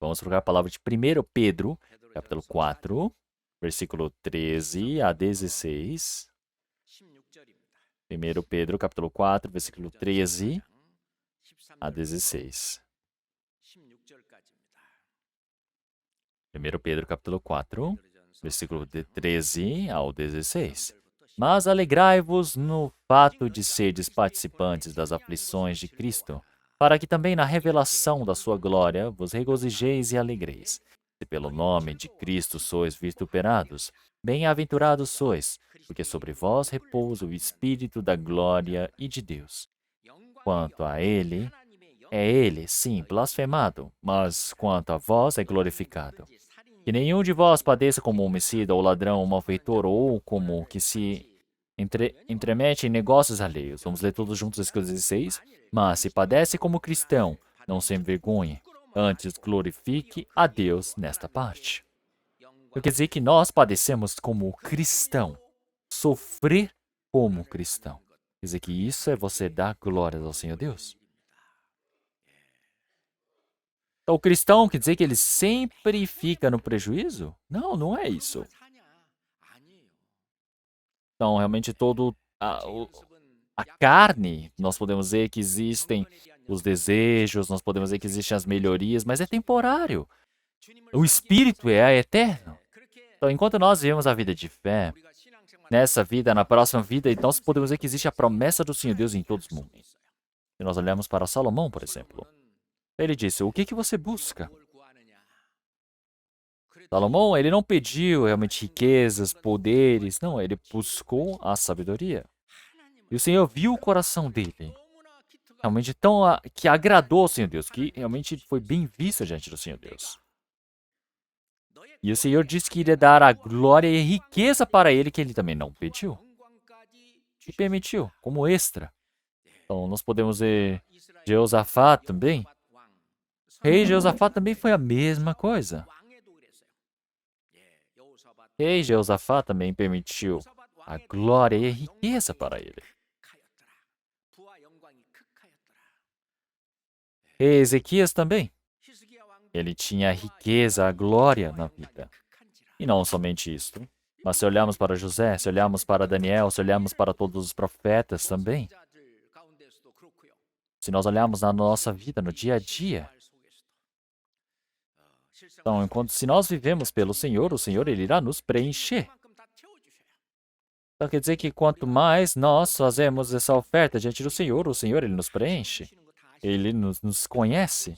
Vamos procurar a palavra de 1 Pedro capítulo 4, versículo 13 a 16. 1 Pedro capítulo 4, versículo 13 a 16. 1 Pedro capítulo 4, versículo de 13 ao 16. Mas alegrai-vos no fato de serdes participantes das aflições de Cristo, para que também na revelação da sua glória vos regozijeis e alegreis. Se pelo nome de Cristo sois vituperados, bem-aventurados sois, porque sobre vós repousa o Espírito da glória e de Deus. Quanto a ele, é ele, sim, blasfemado, mas quanto a vós é glorificado. Que nenhum de vós padeça como homicida, ou ladrão, ou malfeitor, ou como que se entremete em negócios alheios. Vamos ler todos juntos as coisas 16. Mas se padece como cristão, não se envergonhe, antes glorifique a Deus nesta parte. Quer dizer que nós padecemos como cristão, sofrer como cristão. Quer dizer que isso é você dar glórias ao Senhor Deus. Então, o cristão quer dizer que ele sempre fica no prejuízo? Não, não é isso. Então, realmente a carne, nós podemos ver que existem os desejos, nós podemos ver que existem as melhorias, mas é temporário. O espírito é eterno. Então, enquanto nós vivemos a vida de fé, nessa vida, na próxima vida, nós podemos ver que existe a promessa do Senhor Deus em todos os momentos. Se nós olhamos para Salomão, por exemplo, ele disse: o que que você busca? Salomão, ele não pediu realmente riquezas, poderes, não, ele buscou a sabedoria. E o Senhor viu o coração dele, realmente tão que agradou ao Senhor Deus, que realmente foi bem visto diante do Senhor Deus. E o Senhor disse que iria dar a glória e riqueza para ele, que ele também não pediu. E permitiu, como extra. Então, nós podemos ver Jeosafá também. Rei Jeosafá também foi a mesma coisa. Rei Jeosafá também permitiu a glória e a riqueza para ele. Rei Ezequias também. Ele tinha a riqueza, a glória na vida. E não somente isso. Mas se olharmos para José, se olharmos para Daniel, se olharmos para todos os profetas também, se nós olharmos na nossa vida, no dia a dia, então, se nós vivemos pelo Senhor, o Senhor ele irá nos preencher. Então, quer dizer que quanto mais nós fazemos essa oferta diante do Senhor, o Senhor ele nos preenche. Ele nos conhece.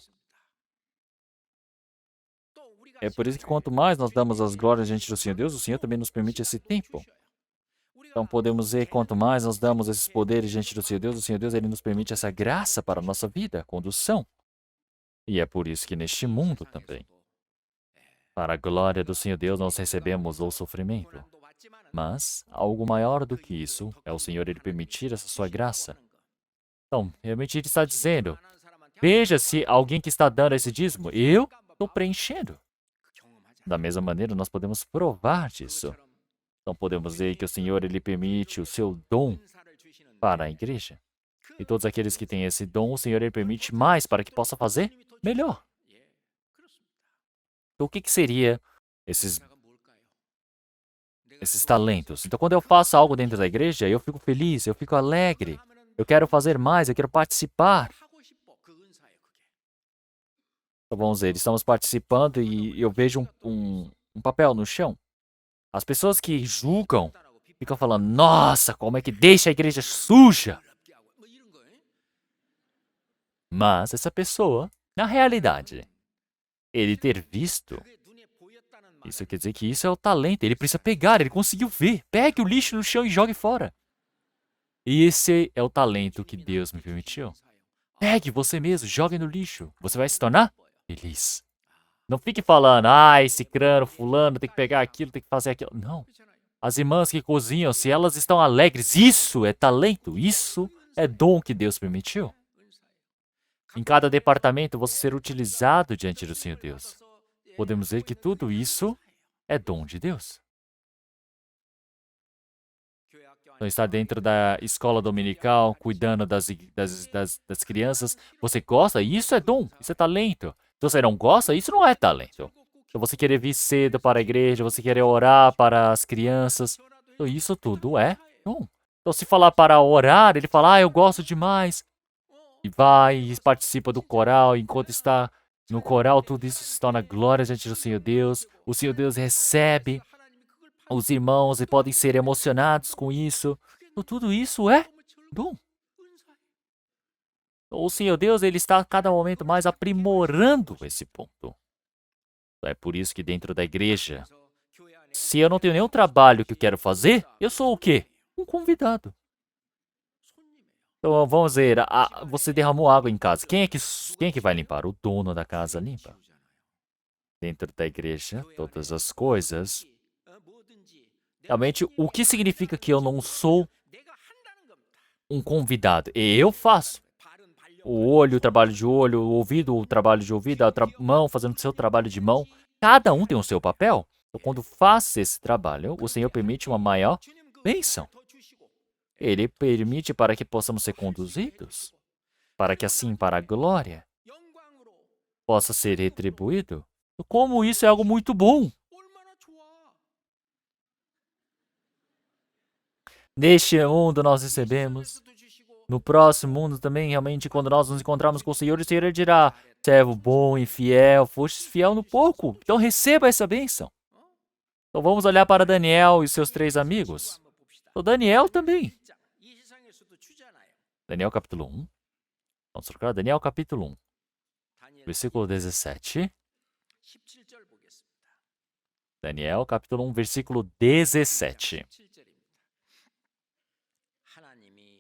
É por isso que quanto mais nós damos as glórias diante do Senhor Deus, o Senhor também nos permite esse tempo. Então podemos ver, quanto mais nós damos esses poderes diante do Senhor Deus ele nos permite essa graça para a nossa vida, condução. E é por isso que neste mundo também, para a glória do Senhor Deus, nós recebemos o sofrimento. Mas algo maior do que isso é o Senhor ele permitir essa sua graça. Então, realmente ele está dizendo, veja se alguém que está dando esse dízimo, eu estou preenchendo. Da mesma maneira, nós podemos provar disso. Então, podemos ver que o Senhor ele permite o seu dom para a igreja. E todos aqueles que têm esse dom, o Senhor ele permite mais para que possa fazer melhor. Então, o que seria esses talentos? Então, quando eu faço algo dentro da igreja, eu fico feliz, eu fico alegre. Eu quero fazer mais, eu quero participar. Então, vamos ver, estamos participando e eu vejo um papel no chão. As pessoas que julgam ficam falando, nossa, como é que deixa a igreja suja? Mas essa pessoa, na realidade, ele ter visto, isso quer dizer que isso é o talento. Ele precisa pegar, ele conseguiu ver. Pegue o lixo no chão e jogue fora. E esse é o talento que Deus me permitiu. Pegue você mesmo, jogue no lixo. Você vai se tornar feliz. Não fique falando, esse crânio, fulano, tem que pegar aquilo, tem que fazer aquilo. Não. As irmãs que cozinham, se elas estão alegres, isso é talento, isso é dom que Deus permitiu. Em cada departamento, você ser utilizado diante do Senhor Deus. Podemos ver que tudo isso é dom de Deus. Então, estar dentro da escola dominical, cuidando das crianças, você gosta? Isso é dom, isso é talento. Se você não gosta, isso não é talento. Se você querer vir cedo para a igreja, você querer orar para as crianças, então isso tudo é dom. Então, se falar para orar, ele fala, eu gosto demais. E vai e participa do coral, enquanto está no coral, tudo isso se torna glória diante do Senhor Deus. O Senhor Deus recebe os irmãos e podem ser emocionados com isso. Então, tudo isso é dom. O Senhor Deus ele está a cada momento mais aprimorando esse ponto. É por isso que dentro da igreja, se eu não tenho nenhum trabalho que eu quero fazer, eu sou o quê? Um convidado. Então vamos ver, você derramou água em casa. Quem é que vai limpar? O dono da casa limpa. Dentro da igreja, todas as coisas. Realmente, o que significa que eu não sou um convidado? Eu faço. O olho, o trabalho de olho, o ouvido, o trabalho de ouvido, a mão fazendo o seu trabalho de mão. Cada um tem o seu papel. Então, quando faz esse trabalho, o Senhor permite uma maior bênção. Ele permite para que possamos ser conduzidos, para que assim, para a glória, possa ser retribuído. Como isso é algo muito bom. Neste mundo nós recebemos No próximo mundo também, realmente, quando nós nos encontrarmos com o Senhor Ele dirá: servo bom e fiel, fostes fiel no pouco, então receba essa bênção. Então vamos olhar para Daniel e seus 3 amigos. Então, Daniel também. Daniel capítulo 1. Vamos trocar Daniel capítulo 1, versículo 17. Daniel capítulo 1, versículo 17.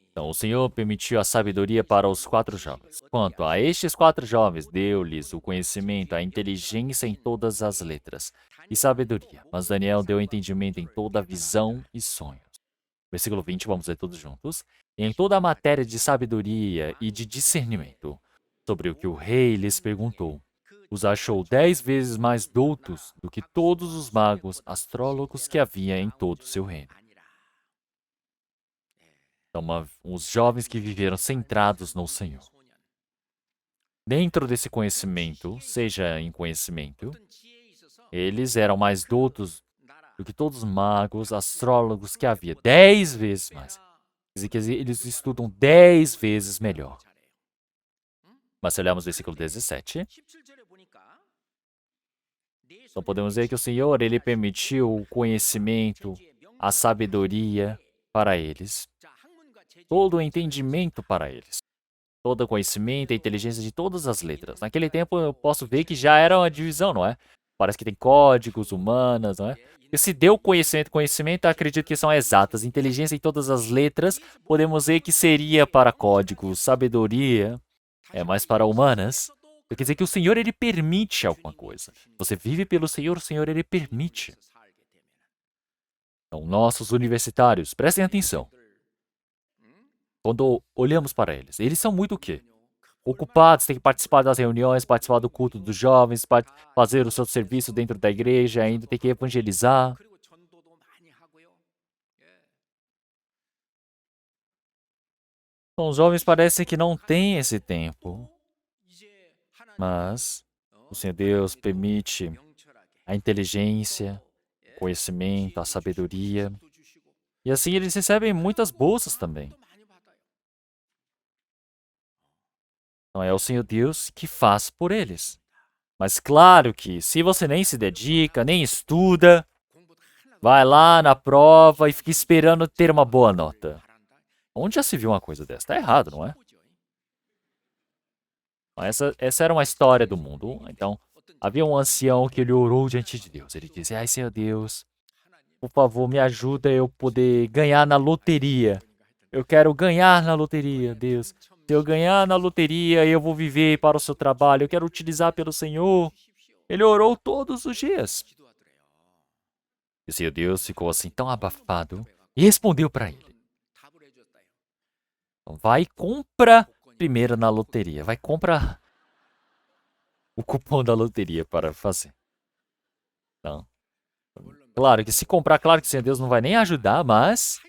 Então, o Senhor permitiu a sabedoria para os 4 jovens. Quanto a estes 4 jovens, deu-lhes o conhecimento, a inteligência em todas as letras e sabedoria. Mas Daniel deu entendimento em toda a visão e sonhos. Versículo 20, vamos ler todos juntos. E em toda a matéria de sabedoria e de discernimento, sobre o que o rei lhes perguntou, os achou 10 vezes mais doutos do que todos os magos, astrólogos que havia em todo o seu reino. Então, os jovens que viveram centrados no Senhor. Dentro desse conhecimento, seja em conhecimento, eles eram mais doutos do que todos os magos, astrólogos que havia. 10 vezes mais. Quer dizer, eles estudam 10 vezes melhor. Mas se olharmos o versículo 17, então podemos ver que o Senhor, Ele permitiu o conhecimento, a sabedoria para eles, todo o entendimento para eles, todo o conhecimento, a inteligência de todas as letras. Naquele tempo eu posso ver que já era uma divisão, não é? Parece que tem códigos, humanas, não é? E se deu conhecimento, acredito que são exatas. Inteligência em todas as letras, podemos ver que seria para códigos, sabedoria, é mais para humanas. Quer dizer que o Senhor, Ele permite alguma coisa. Você vive pelo Senhor, o Senhor, Ele permite. Então, nossos universitários, prestem atenção. Quando olhamos para eles são muito o quê? Ocupados, têm que participar das reuniões, participar do culto dos jovens, fazer o seu serviço dentro da igreja, ainda tem que evangelizar. Então, os jovens parecem que não têm esse tempo, mas o Senhor Deus permite a inteligência, o conhecimento, a sabedoria, e assim eles recebem muitas bolsas também. Então, é o Senhor Deus que faz por eles. Mas claro que se você nem se dedica, nem estuda, vai lá na prova e fica esperando ter uma boa nota. Onde já se viu uma coisa dessa? Está errado, não é? Essa era uma história do mundo. Então, havia um ancião que ele orou diante de Deus. Ele disse: ai, Senhor Deus, por favor, me ajuda eu poder ganhar na loteria. Eu quero ganhar na loteria, Deus. Se eu ganhar na loteria, eu vou viver para o seu trabalho. Eu quero utilizar pelo Senhor. Ele orou todos os dias. E o Senhor Deus ficou assim tão abafado e respondeu para ele: vai e compra primeiro na loteria. Vai comprar o cupom da loteria para fazer. Então, claro que se comprar, claro que o Senhor Deus não vai nem ajudar, mas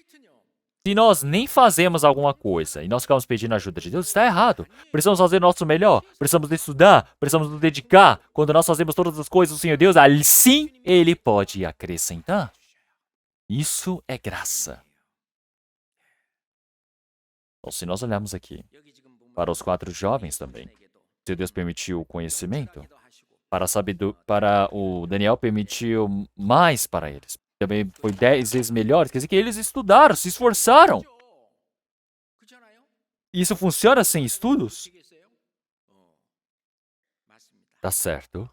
se nós nem fazemos alguma coisa e nós ficamos pedindo ajuda de Deus, está errado. Precisamos fazer o nosso melhor, precisamos estudar, precisamos nos dedicar. Quando nós fazemos todas as coisas do Senhor Deus, sim, Ele pode acrescentar. Isso é graça. Então, se nós olharmos aqui para os 4 jovens também, se Deus permitiu o conhecimento, para o Daniel permitiu mais para eles. Também foi 10 vezes melhor. Quer dizer que eles estudaram, se esforçaram. Isso funciona sem estudos? Tá certo.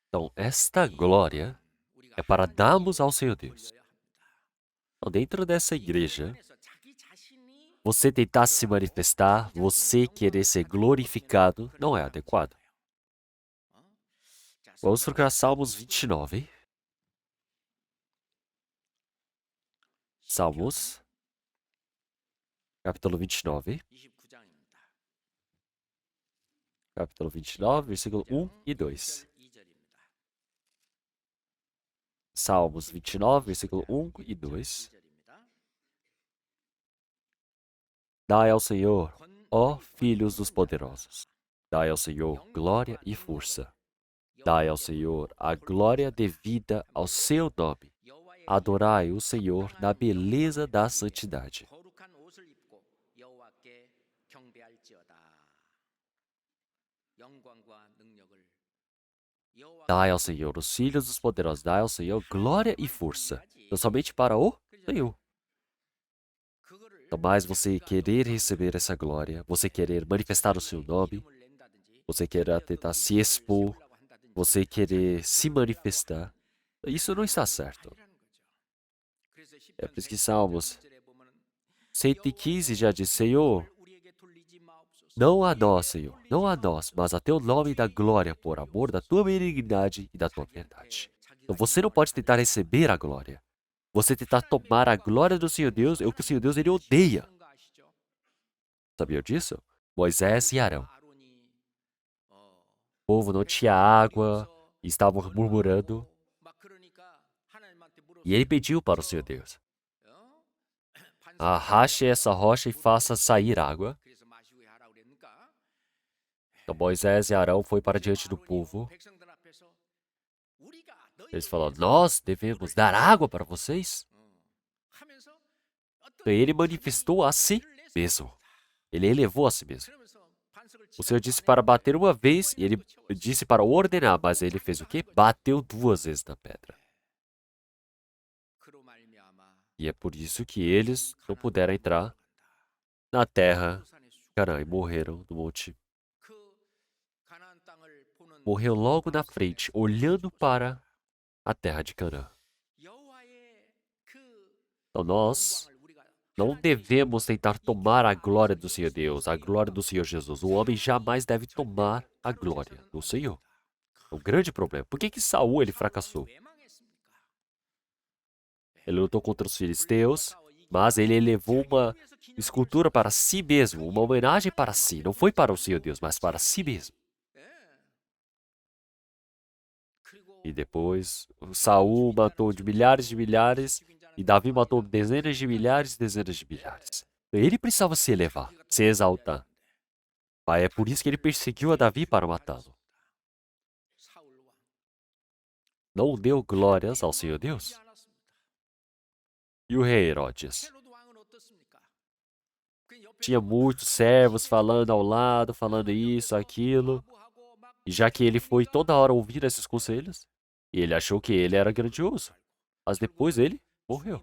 Então, esta glória é para darmos ao Senhor Deus. Então, dentro dessa igreja, você tentar se manifestar, você querer ser glorificado, não é adequado. Vamos procurar Salmos 29. Salmos, capítulo 29. Capítulo 29, versículo 1 e 2. Salmos 29, versículo 1 e 2. Dai ao Senhor, ó filhos dos poderosos. Dai ao Senhor glória e força. Dai ao Senhor a glória devida ao seu nome. Adorai o Senhor na beleza da santidade. Dai ao Senhor os filhos dos poderosos, dai ao Senhor glória e força, não somente para o Senhor. Então, mais você querer receber essa glória, você querer manifestar o seu nome, você querer tentar se expor, você querer se manifestar, isso não está certo. É por isso que Salmos 115 já diz, Senhor, não a nós, Senhor, não a nós, mas a teu nome dá glória por amor da tua benignidade e da tua verdade. Então você não pode tentar receber a glória. Você tentar tomar a glória do Senhor Deus é o que o Senhor Deus ele odeia. Sabia disso? Moisés e Arão. O povo não tinha água e estavam murmurando. E ele pediu para o Senhor Deus: arraste essa rocha e faça sair água. Então Moisés e Arão foram para diante do povo. Eles falaram: nós devemos dar água para vocês? Então ele manifestou a si mesmo. Ele elevou a si mesmo. O Senhor disse para bater uma vez e ele disse para ordenar, mas ele fez o quê? Bateu 2 vezes na pedra. E é por isso que eles não puderam entrar na terra Canaã e morreram no monte. Morreu logo na frente, olhando para a terra de Canaã. Então nós não devemos tentar tomar a glória do Senhor Deus, a glória do Senhor Jesus. O homem jamais deve tomar a glória do Senhor. É um grande problema. Por que Saul ele fracassou? Ele lutou contra os filisteus, mas ele elevou uma escultura para si mesmo, uma homenagem para si. Não foi para o Senhor Deus, mas para si mesmo. E depois, Saul matou de milhares, e Davi matou dezenas de milhares e dezenas de milhares. Ele precisava se elevar, se exaltar. Mas é por isso que ele perseguiu a Davi para matá-lo. Não deu glórias ao Senhor Deus. E o rei Herodes? Tinha muitos servos falando ao lado, falando isso, aquilo. E já que ele foi toda hora ouvir esses conselhos, e ele achou que ele era grandioso. Mas depois ele morreu.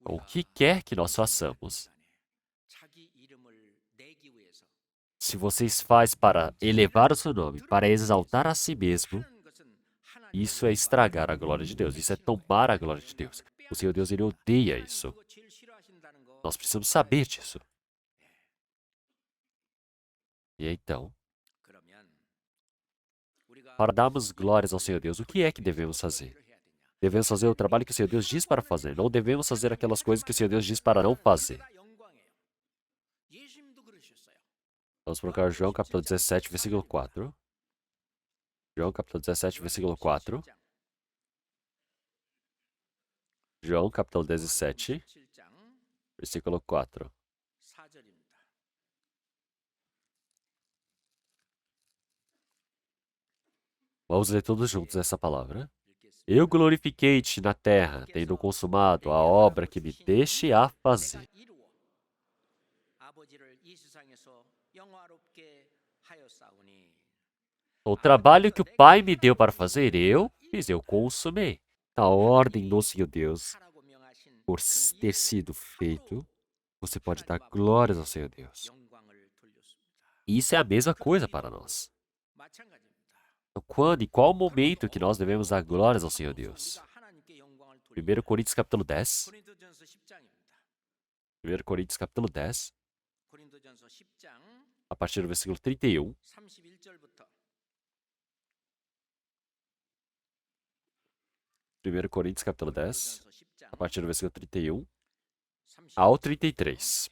O que quer que nós façamos, se vocês faz para elevar o seu nome, para exaltar a si mesmo, isso é estragar a glória de Deus. Isso é tomar a glória de Deus. O Senhor Deus, ele odeia isso. Nós precisamos saber disso. E então, para darmos glórias ao Senhor Deus, o que é que devemos fazer? Devemos fazer o trabalho que o Senhor Deus diz para fazer. Não devemos fazer aquelas coisas que o Senhor Deus diz para não fazer. Vamos colocar João capítulo 17, versículo 4. João capítulo 17, versículo 4. João capítulo 17, versículo 4. Vamos ler todos juntos essa palavra. Eu glorifiquei-te na terra, tendo consumado a obra que me deixe a fazer. O trabalho que o Pai me deu para fazer, eu fiz, eu consumei. A ordem do Senhor Deus, por ter sido feito, você pode dar glórias ao Senhor Deus. Isso é a mesma coisa para nós. Então, quando e qual momento que nós devemos dar glórias ao Senhor Deus? 1 Coríntios capítulo 10. 1 Coríntios capítulo 10, a partir do versículo 31. 1 Coríntios capítulo 10, a partir do versículo 31 ao 33.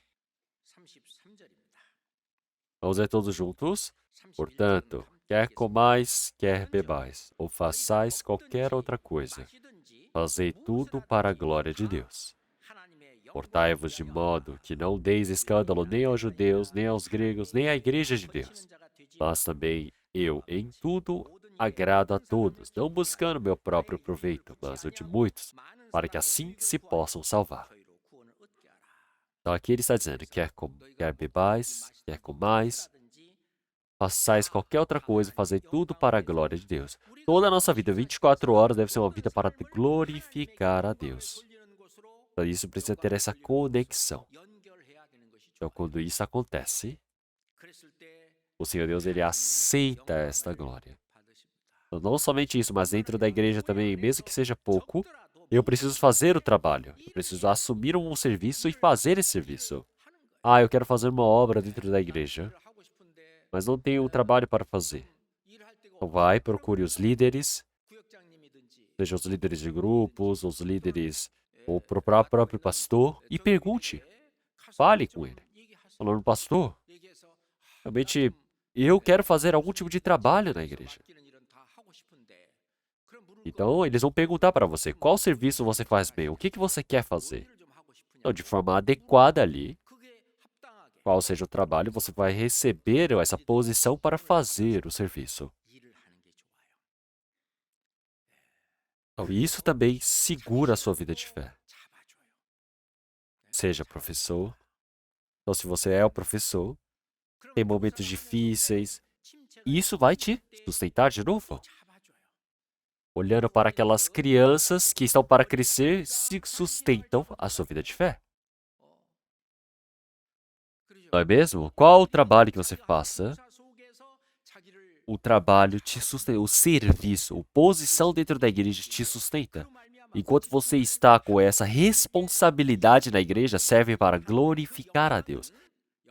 Vamos ler todos juntos? Portanto, quer comais, quer bebais, ou façais qualquer outra coisa, fazei tudo para a glória de Deus. Portai-vos de modo que não deis escândalo nem aos judeus, nem aos gregos, nem à igreja de Deus. Mas também eu, em tudo, agrado a todos, não buscando meu próprio proveito, mas o de muitos, para que assim se possam salvar. Então aqui ele está dizendo, quer bebais, quer comais, façais qualquer outra coisa, fazei tudo para a glória de Deus. Toda a nossa vida, 24 horas, deve ser uma vida para glorificar a Deus. Para isso precisa ter essa conexão. Então, quando isso acontece, o Senhor Deus, ele aceita esta glória. Então, não somente isso, mas dentro da igreja também, mesmo que seja pouco, eu preciso fazer o trabalho. Eu preciso assumir um serviço e fazer esse serviço. Ah, eu quero fazer uma obra dentro da igreja, mas não tenho o trabalho para fazer. Então vai, procure os líderes, seja os líderes de grupos, os líderes, ou o próprio pastor, e pergunte. Fale com ele. Falando, pastor, realmente eu quero fazer algum tipo de trabalho na igreja. Então, eles vão perguntar para você, qual serviço você faz bem? O que você quer fazer? Então, de forma adequada ali, qual seja o trabalho, você vai receber essa posição para fazer o serviço. Então, isso também segura a sua vida de fé. Seja professor. Então, se você é o professor, tem momentos difíceis, isso vai te sustentar de novo. Olhando para aquelas crianças que estão para crescer, se sustentam a sua vida de fé. Não é mesmo? Qual o trabalho que você faça? O trabalho te sustenta, o serviço, a posição dentro da igreja te sustenta. Enquanto você está com essa responsabilidade na igreja, serve para glorificar a Deus.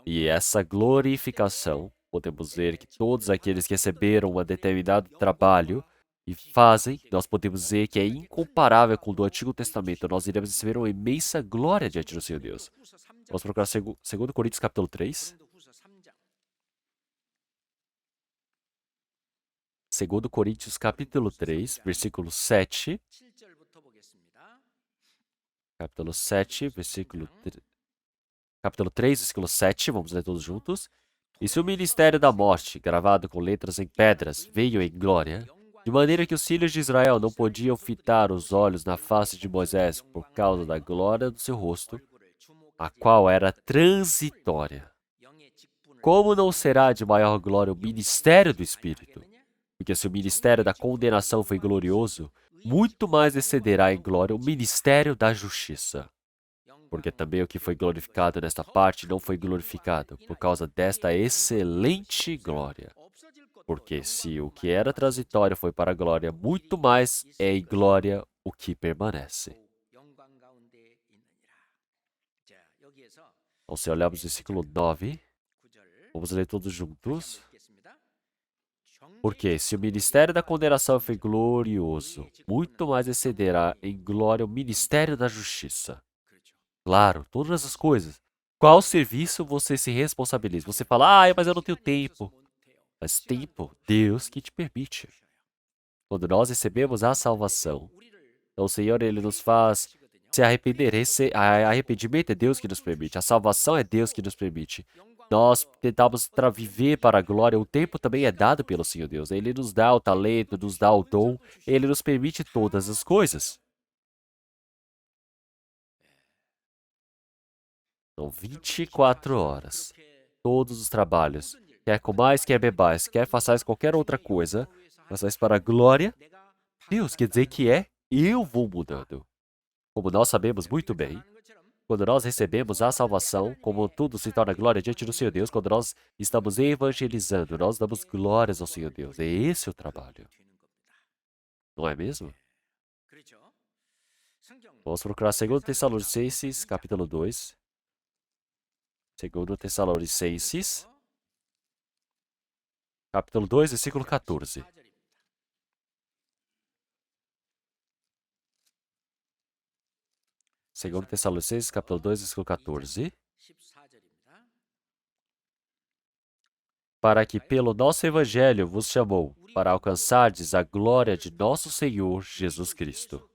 E essa glorificação, podemos ver que todos aqueles que receberam um determinado trabalho e fazem, nós podemos dizer que é incomparável com o do Antigo Testamento. Nós iremos receber uma imensa glória diante do Senhor Deus. Vamos procurar 2 Coríntios capítulo 3. 2 Coríntios capítulo 3, versículo 7. Capítulo 7, capítulo 3, versículo 7, vamos ler todos juntos. E se o ministério da morte, gravado com letras em pedras, veio em glória, de maneira que os filhos de Israel não podiam fitar os olhos na face de Moisés por causa da glória do seu rosto, a qual era transitória. Como não será de maior glória o ministério do Espírito? Porque se o ministério da condenação foi glorioso, muito mais excederá em glória o ministério da justiça. Porque também o que foi glorificado nesta parte não foi glorificado por causa desta excelente glória. Porque se o que era transitório foi para a glória, muito mais é em glória o que permanece. Então, se olharmos o versículo 9, vamos ler todos juntos. Porque se o ministério da condenação foi glorioso, muito mais excederá em glória o ministério da justiça. Claro, todas as coisas. Qual serviço você se responsabiliza? Você fala, mas eu não tenho tempo. Mas tempo, Deus que te permite. Quando nós recebemos a salvação, então o Senhor, Ele nos faz se arrepender. Arrependimento é Deus que nos permite. A salvação é Deus que nos permite. Nós tentamos viver para a glória. O tempo também é dado pelo Senhor Deus. Ele nos dá o talento, nos dá o dom. Ele nos permite todas as coisas. São 24 horas. Todos os trabalhos. Quer comais, quer bebais, quer façais qualquer outra coisa, façais para a glória. Deus quer dizer que eu vou mudando. Como nós sabemos muito bem, quando nós recebemos a salvação, como tudo se torna glória diante do Senhor Deus, quando nós estamos evangelizando, nós damos glórias ao Senhor Deus. É esse o trabalho. Não é mesmo? Vamos procurar 2 Tessalonicenses, capítulo 2. 2 Tessalonicenses, capítulo 2, versículo 14. Segundo Tessalonicenses, capítulo 2, versículo 14. Para que pelo nosso evangelho vos chamou, para alcançardes a glória de nosso Senhor Jesus Cristo.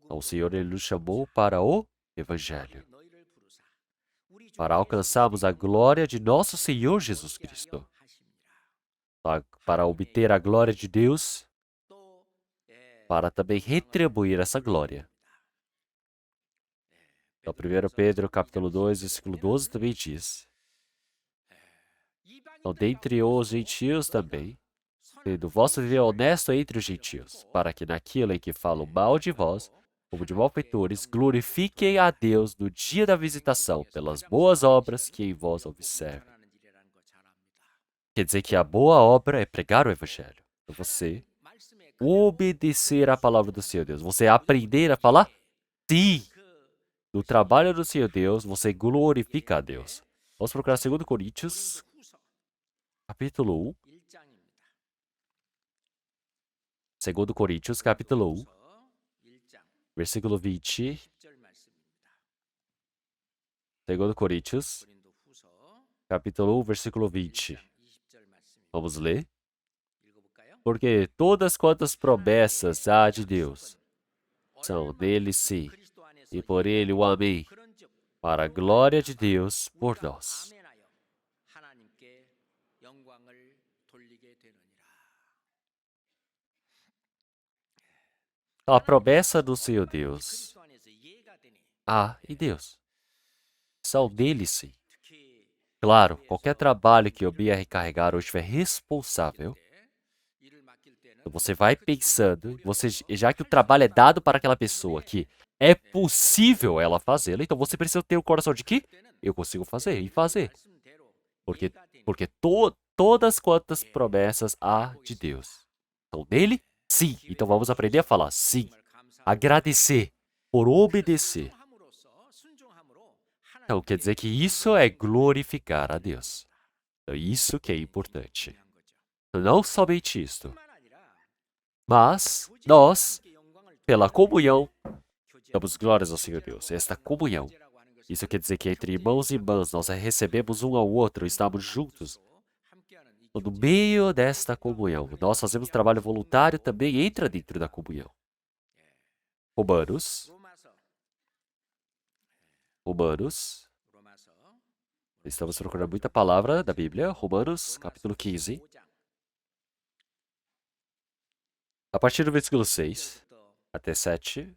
Então, o Senhor, Ele nos chamou para o evangelho, para alcançarmos a glória de nosso Senhor Jesus Cristo, para obter a glória de Deus, para também retribuir essa glória. Então, 1 Pedro, capítulo 2, versículo 12 também diz: então, dentre os gentios também, tendo vosso viver honesto entre os gentios, para que naquilo em que falam mal de vós, como de malfeitores, glorifiquem a Deus no dia da visitação, pelas boas obras que em vós observem. Quer dizer que a boa obra é pregar o Evangelho. Então, você obedecer à palavra do Senhor Deus. Você aprender a falar sim. No trabalho do Senhor Deus, você glorifica a Deus. Vamos procurar 2 Coríntios, capítulo 1. 2 Coríntios, capítulo 1, versículo 20. 2 Coríntios, capítulo 1, versículo 20. Vamos ler? Porque todas quantas promessas há de Deus são dele sim, e por ele o amém, para a glória de Deus por nós. A promessa do Senhor Deus há em Deus. São dele sim. Claro, qualquer trabalho que eu venha recarregar ou estiver responsável, você vai pensando, já que o trabalho é dado para aquela pessoa que é possível ela fazê-lo, então você precisa ter o coração de que eu consigo fazer e fazer. Porque todas quantas promessas há de Deus são dele? Sim. Então vamos aprender a falar sim. Agradecer por obedecer. Então quer dizer que isso é glorificar a Deus. Então isso que é importante. Não somente isto, mas nós, pela comunhão, damos glórias ao Senhor Deus. Esta comunhão. Isso quer dizer que entre irmãos e irmãs nós recebemos um ao outro, estamos juntos. No meio desta comunhão, nós fazemos trabalho voluntário, também entra dentro da comunhão. Romanos. Estamos procurando muita palavra da Bíblia. Romanos, capítulo 15. A partir do versículo 6 até 7.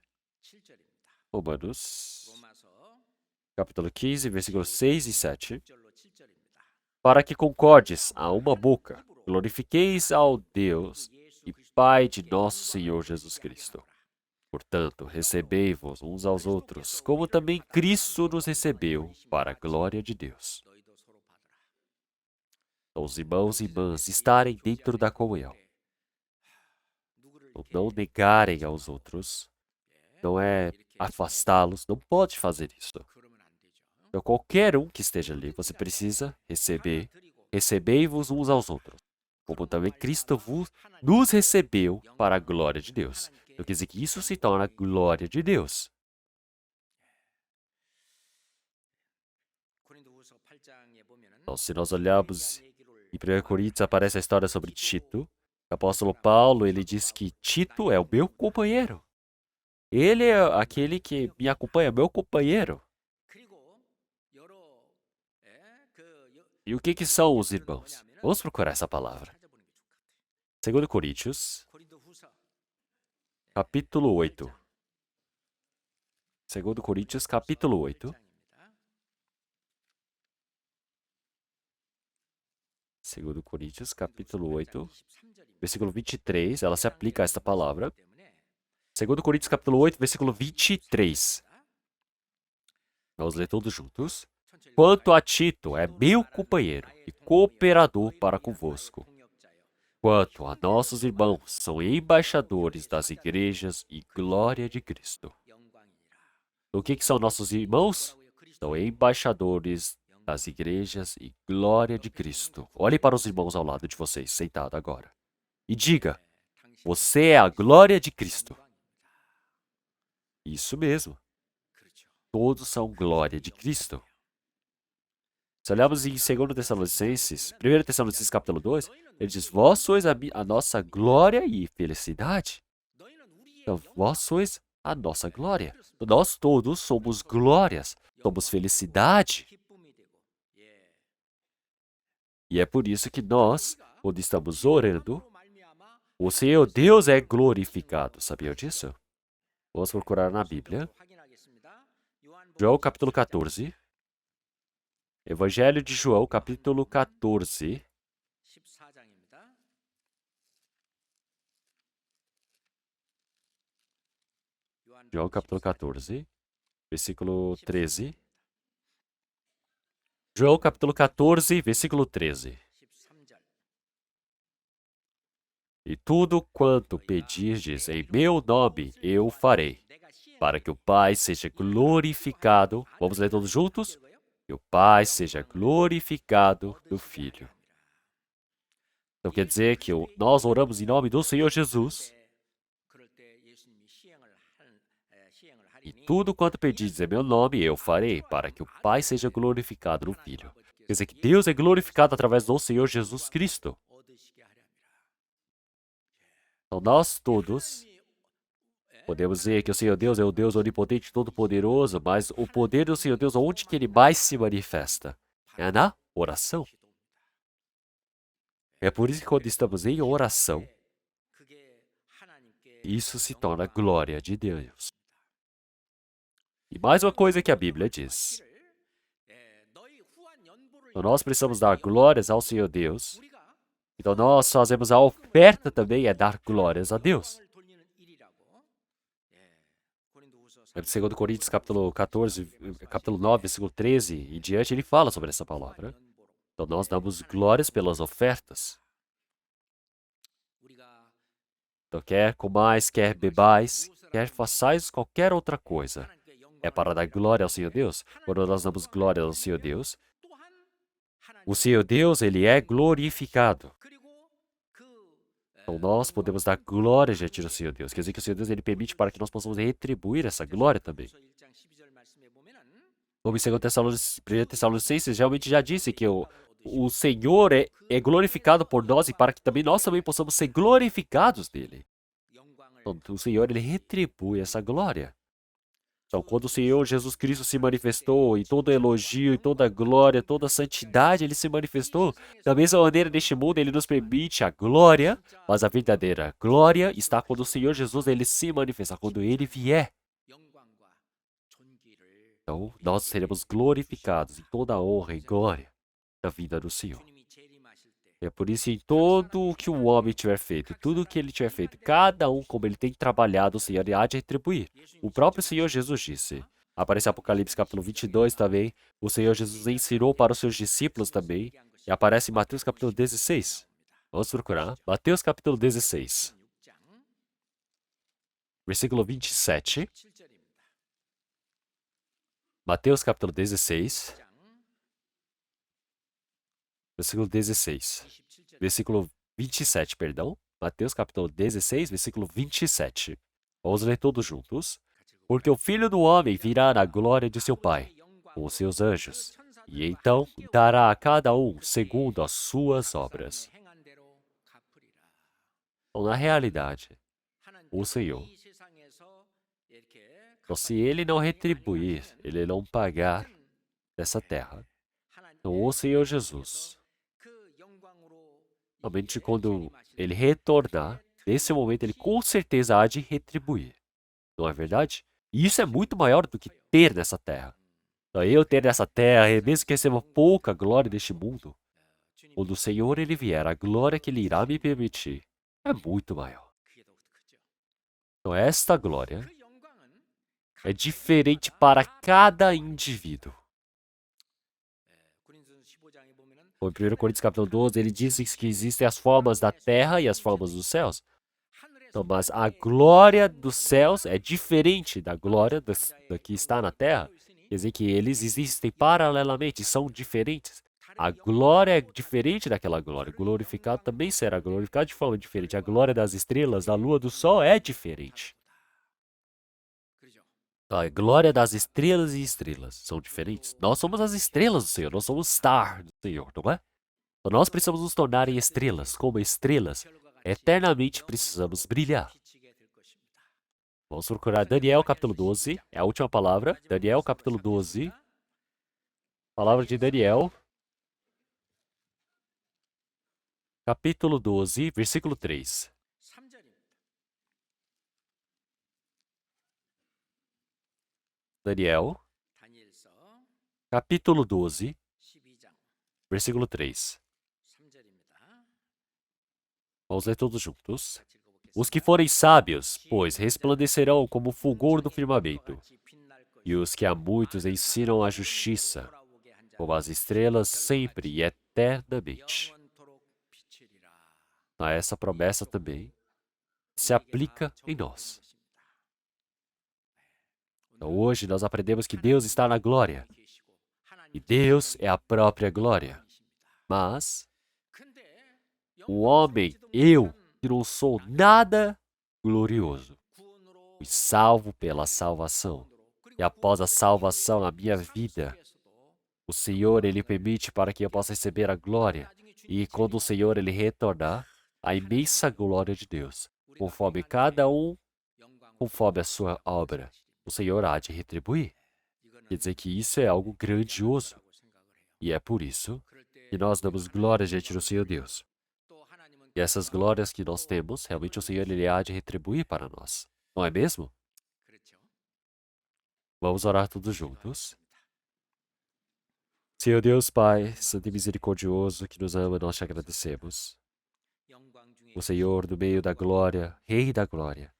Romanos, capítulo 15, versículos 6 e 7. Para que concordes a uma boca, glorifiqueis ao Deus e Pai de nosso Senhor Jesus Cristo. Portanto, recebei-vos uns aos outros, como também Cristo nos recebeu, para a glória de Deus. Então, os irmãos e irmãs estarem dentro da comunhão. Não negarem aos outros, não é afastá-los, não pode fazer isso. Então, qualquer um que esteja ali, você precisa receber. Recebei-vos uns aos outros, como também Cristo nos recebeu para a glória de Deus. Então, quer dizer que isso se torna a glória de Deus. Então, se nós olharmos em 1 Coríntios, aparece a história sobre Tito. O apóstolo Paulo, ele diz que Tito é o meu companheiro. Ele é aquele que me acompanha, meu companheiro. E o que são os irmãos? Vamos procurar essa palavra. 2 Coríntios, capítulo 8. 2 Coríntios, capítulo 8. 2 Coríntios, capítulo 8, versículo 23, ela se aplica a esta palavra. 2 Coríntios, capítulo 8, versículo 23. Vamos ler todos juntos. Quanto a Tito, é meu companheiro e cooperador para convosco. Quanto a nossos irmãos, são embaixadores das igrejas e glória de Cristo. O que são nossos irmãos? São embaixadores das igrejas e glória de Cristo. Olhe para os irmãos ao lado de vocês, sentado agora. E diga, você é a glória de Cristo. Isso mesmo. Todos são glória de Cristo. Se olharmos em 2 Tessalonicenses, 1 Tessalonicenses capítulo 2, ele diz, vós sois a nossa glória e felicidade. Então, vós sois a nossa glória. Nós todos somos glórias, somos felicidade. E é por isso que nós, quando estamos orando, o Senhor Deus é glorificado. Sabiam disso? Vamos procurar na Bíblia. João capítulo 14. Evangelho de João capítulo 14. João capítulo 14, versículo 13. João capítulo 14, versículo 13. E tudo quanto pedirdes em meu nome, eu farei, para que o Pai seja glorificado. Vamos ler todos juntos? Que o Pai seja glorificado no Filho. Então quer dizer que nós oramos em nome do Senhor Jesus. E tudo quanto pedirdes em meu nome, eu farei, para que o Pai seja glorificado no Filho. Quer dizer que Deus é glorificado através do Senhor Jesus Cristo. Então nós todos podemos dizer que o Senhor Deus é o Deus onipotente e todo-poderoso, mas o poder do Senhor Deus, onde que ele mais se manifesta? É na oração. É por isso que quando estamos em oração, isso se torna glória de Deus. E mais uma coisa que a Bíblia diz. Então nós precisamos dar glórias ao Senhor Deus. Então nós fazemos a oferta também, é dar glórias a Deus. Em 2 Coríntios capítulo 14, capítulo 9, versículo 13 e diante, ele fala sobre essa palavra. Então nós damos glórias pelas ofertas. Então quer comais, quer bebais, quer façais qualquer outra coisa. É para dar glória ao Senhor Deus. Quando nós damos glória ao Senhor Deus, o Senhor Deus, ele é glorificado. Então nós podemos dar glória diante do Senhor Deus. Quer dizer que o Senhor Deus, ele permite para que nós possamos retribuir essa glória também. Como em 2 Tessalonicenses, realmente já disse que o Senhor é glorificado por nós e para que também nós também possamos ser glorificados nele. Então, o Senhor, ele retribui essa glória. Então, quando o Senhor Jesus Cristo se manifestou, e todo elogio, e toda glória, toda santidade, ele se manifestou. Da mesma maneira, neste mundo, ele nos permite a glória, mas a verdadeira glória está quando o Senhor Jesus, ele se manifestar, quando ele vier. Então, nós seremos glorificados em toda a honra e glória da vida do Senhor. É por isso, em tudo o que o homem tiver feito, tudo o que ele tiver feito, cada um como ele tem trabalhado, o Senhor há de retribuir. O próprio Senhor Jesus disse. Aparece em Apocalipse capítulo 22 também. O Senhor Jesus ensinou para os seus discípulos também. E aparece em Mateus capítulo 16. Vamos procurar. Mateus capítulo 16. Versículo 27. Mateus capítulo 16. Versículo 16. Versículo 27, perdão. Mateus capítulo 16, versículo 27. Vamos ler todos juntos. Porque o Filho do Homem virá na glória de seu Pai, com os seus anjos, e então dará a cada um segundo as suas obras. Então, na realidade, o Senhor, então, se ele não retribuir, ele não pagar dessa terra, então o Senhor Jesus, somente quando ele retornar, nesse momento ele com certeza há de retribuir. Não é verdade? E isso é muito maior do que ter nessa terra. Então, eu ter nessa terra, mesmo que receba pouca glória deste mundo, quando o Senhor ele vier, a glória que ele irá me permitir é muito maior. Então, esta glória é diferente para cada indivíduo. Em 1 Coríntios capítulo 12, ele diz que existem as formas da terra e as formas dos céus. Então, mas a glória dos céus é diferente da glória da que está na terra. Quer dizer que eles existem paralelamente, são diferentes. A glória é diferente daquela glória. O glorificado também será glorificado de forma diferente. A glória das estrelas, da lua, do sol é diferente. A glória das estrelas e estrelas são diferentes. Nós somos as estrelas do Senhor, nós somos star do Senhor, não é? Então nós precisamos nos tornar em estrelas, como estrelas. Eternamente precisamos brilhar. Vamos procurar Daniel capítulo 12, é a última palavra. Daniel capítulo 12. Palavra de Daniel. Capítulo 12, versículo 3. Daniel, Capítulo 12, versículo 3. Vamos ler todos juntos. Os que forem sábios, pois resplandecerão como o fulgor do firmamento, e os que a muitos ensinam a justiça, como as estrelas sempre e eternamente. A essa promessa também se aplica em nós. Então, hoje nós aprendemos que Deus está na glória, e Deus é a própria glória. Mas o homem, eu, que não sou nada glorioso, fui salvo pela salvação. E após a salvação, a minha vida, o Senhor, Ele permite para que eu possa receber a glória. E quando o Senhor, Ele retornar, a imensa glória de Deus, conforme cada um, conforme a sua obra, o Senhor há de retribuir. Quer dizer que isso é algo grandioso. E é por isso que nós damos glória diante do Senhor Deus. E essas glórias que nós temos, realmente o Senhor Ele há de retribuir para nós. Não é mesmo? Vamos orar todos juntos. Senhor Deus Pai, Santo e Misericordioso, que nos ama, nós te agradecemos. O Senhor, no meio da glória, Rei da glória.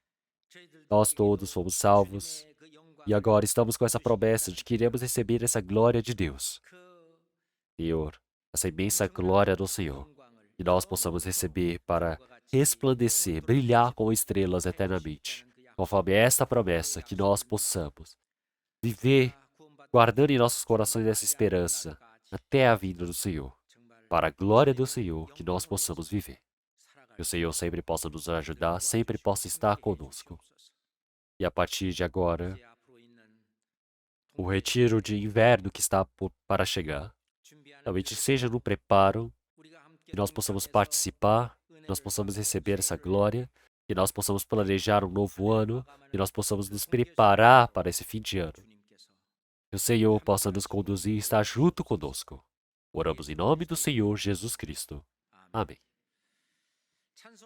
Nós todos fomos salvos e agora estamos com essa promessa de que iremos receber essa glória de Deus. Senhor, essa imensa glória do Senhor, que nós possamos receber para resplandecer, brilhar como estrelas eternamente. Conforme esta promessa, que nós possamos viver guardando em nossos corações essa esperança até a vinda do Senhor. Para a glória do Senhor, que nós possamos viver. Que o Senhor sempre possa nos ajudar, sempre possa estar conosco. E a partir de agora, o retiro de inverno que está para chegar, realmente seja no preparo, que nós possamos participar, que nós possamos receber essa glória, que nós possamos planejar um novo ano, que nós possamos nos preparar para esse fim de ano. Que o Senhor possa nos conduzir e estar junto conosco. Oramos em nome do Senhor Jesus Cristo. Amém.